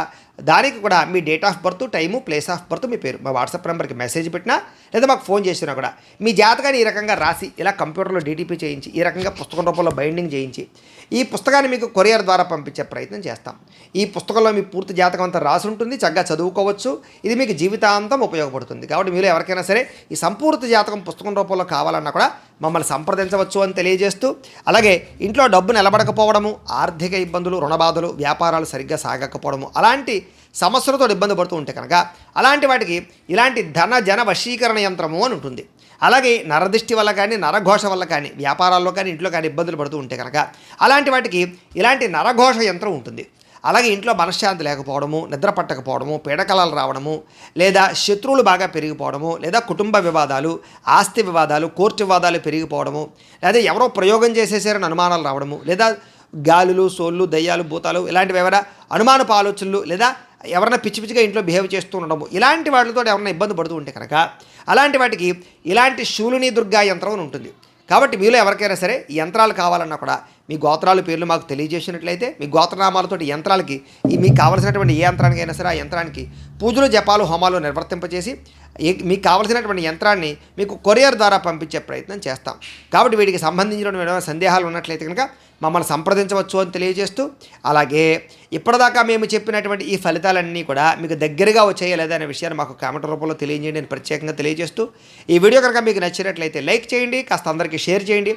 దానికి కూడా మీ date of birth, time, place of birth, మీ పేరు మా వాట్సాప్ నెంబర్కి మెసేజ్ పెట్టినా, లేదా మాకు ఫోన్ చేసినా కూడా మీ జాతకాన్ని ఈ రకంగా రాసి ఇలా కంప్యూటర్లో డీటీపీ చేయించి ఈ రకంగా పుస్తకం రూపంలో బైండింగ్ చేయించి ఈ పుస్తకాన్ని మీకు కొరియర్ ద్వారా పంపించే ప్రయత్నం చేస్తాం. ఈ పుస్తకంలో మీ పూర్తి జాతకం అంతా రాసి ఉంటుంది. చక్కగా చదువుకోవచ్చు. ఇది మీకు జీవితాంతం ఉపయోగపడుతుంది. కాబట్టి మీరు ఎవరికైనా సరే ఈ సంపూర్తి జాతకం పుస్తకం రూపంలో కావాలన్నా కూడా మమ్మల్ని సంప్రదించవచ్చు అని తెలియజేస్తూ, అలాగే ఇంట్లో డబ్బు నిలబడకపోవడము, ఆర్థిక ఇబ్బందులు, రుణబాధలు, వ్యాపారాలు సరిగ్గా సాగకపోవడము, అలాంటి సమస్యలతో ఇబ్బంది పడుతూ ఉంటే కనుక అలాంటి వాటికి ఇలాంటి ధన జన వశీకరణ యంత్రము అని ఉంటుంది. అలాగే నరదృష్టి వల్ల కానీ, నరఘోష వల్ల కానీ, వ్యాపారాల్లో కానీ, ఇంట్లో కానీ ఇబ్బందులు పడుతూ ఉంటే కనుక అలాంటి వాటికి ఇలాంటి నరఘోష యంత్రం ఉంటుంది. అలాగే ఇంట్లో మనశ్శాంతి లేకపోవడము, నిద్ర పట్టకపోవడము, పీడకలాలు రావడము, లేదా శత్రువులు బాగా పెరిగిపోవడము, లేదా కుటుంబ వివాదాలు, ఆస్తి వివాదాలు, కోర్టు వివాదాలు పెరిగిపోవడము, లేదా ఎవరో ప్రయోగం చేసేసారని అనుమానాలు రావడము, లేదా గాలులు, సోళ్ళు, దయ్యాలు, భూతాలు ఇలాంటివి ఎవరైనా అనుమానపు ఆలోచనలు, లేదా ఎవరైనా పిచ్చి పిచ్చిగా ఇంట్లో బిహేవ్ చేస్తూ ఉండడము, ఇలాంటి వాటితో ఎవరైనా ఇబ్బంది పడుతూ ఉంటే కనుక అలాంటి వాటికి ఇలాంటి శూలిని దుర్గా యంత్రం అని ఉంటుంది. కాబట్టి మీలో ఎవరికైనా సరే ఈ యంత్రాలు కావాలన్నా కూడా మీ గోత్రాల పేర్లు మాకు తెలియజేసినట్లయితే మీ గోత్రనామాలతో యంత్రాలకి మీకు కావలసినటువంటి ఏ యంత్రానికైనా సరే ఆ యంత్రానికి పూజలు, జపాలు, హోమాలు నిర్వర్తింపచేసి మీకు కావలసినటువంటి యంత్రాన్ని మీకు కొరియర్ ద్వారా పంపించే ప్రయత్నం చేస్తాం. కాబట్టి వీటికి సంబంధించిన ఏమైనా సందేహాలు ఉన్నట్లయితే కనుక మమ్మల్ని సంప్రదించవచ్చు అని తెలియజేస్తూ, అలాగే ఇప్పటిదాకా మేము చెప్పినటువంటి ఈ ఫలితాలన్నీ కూడా మీకు దగ్గరగా వచ్చాయా లేదా అనే విషయాన్ని మాకు కామెంట్ రూపంలో తెలియజేయండి అని ప్రత్యేకంగా తెలియజేస్తూ, ఈ వీడియో కనుక మీకు నచ్చినట్లయితే లైక్ చేయండి, కాస్త అందరికీ షేర్ చేయండి.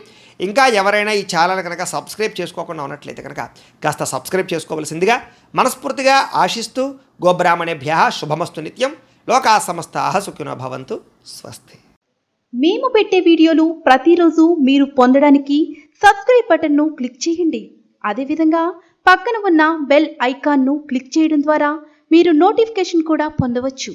ఇంకా ఎవరైనా ఈ ఛానల్ కనుక సబ్స్క్రైబ్ చేసుకోకుండా ఉన్నట్లయితే కనుక కాస్త సబ్స్క్రైబ్ చేసుకోవలసిందిగా మనస్ఫూర్తిగా ఆశిస్తూ, గోబ్రాహ్మణేభ్యః శుభమస్తు నిత్యం, లోకా సమస్తాః సుఖినో భవంతు. స్వస్తి.
మేము పెట్టే వీడియోలు ప్రతిరోజు మీరు పొందడానికి సబ్స్క్రైబ్ బటన్ను క్లిక్ చేయండి. అదేవిధంగా పక్కన ఉన్న బెల్ ఐకాన్ను క్లిక్ చేయడం ద్వారా మీరు నోటిఫికేషన్ కూడా పొందవచ్చు.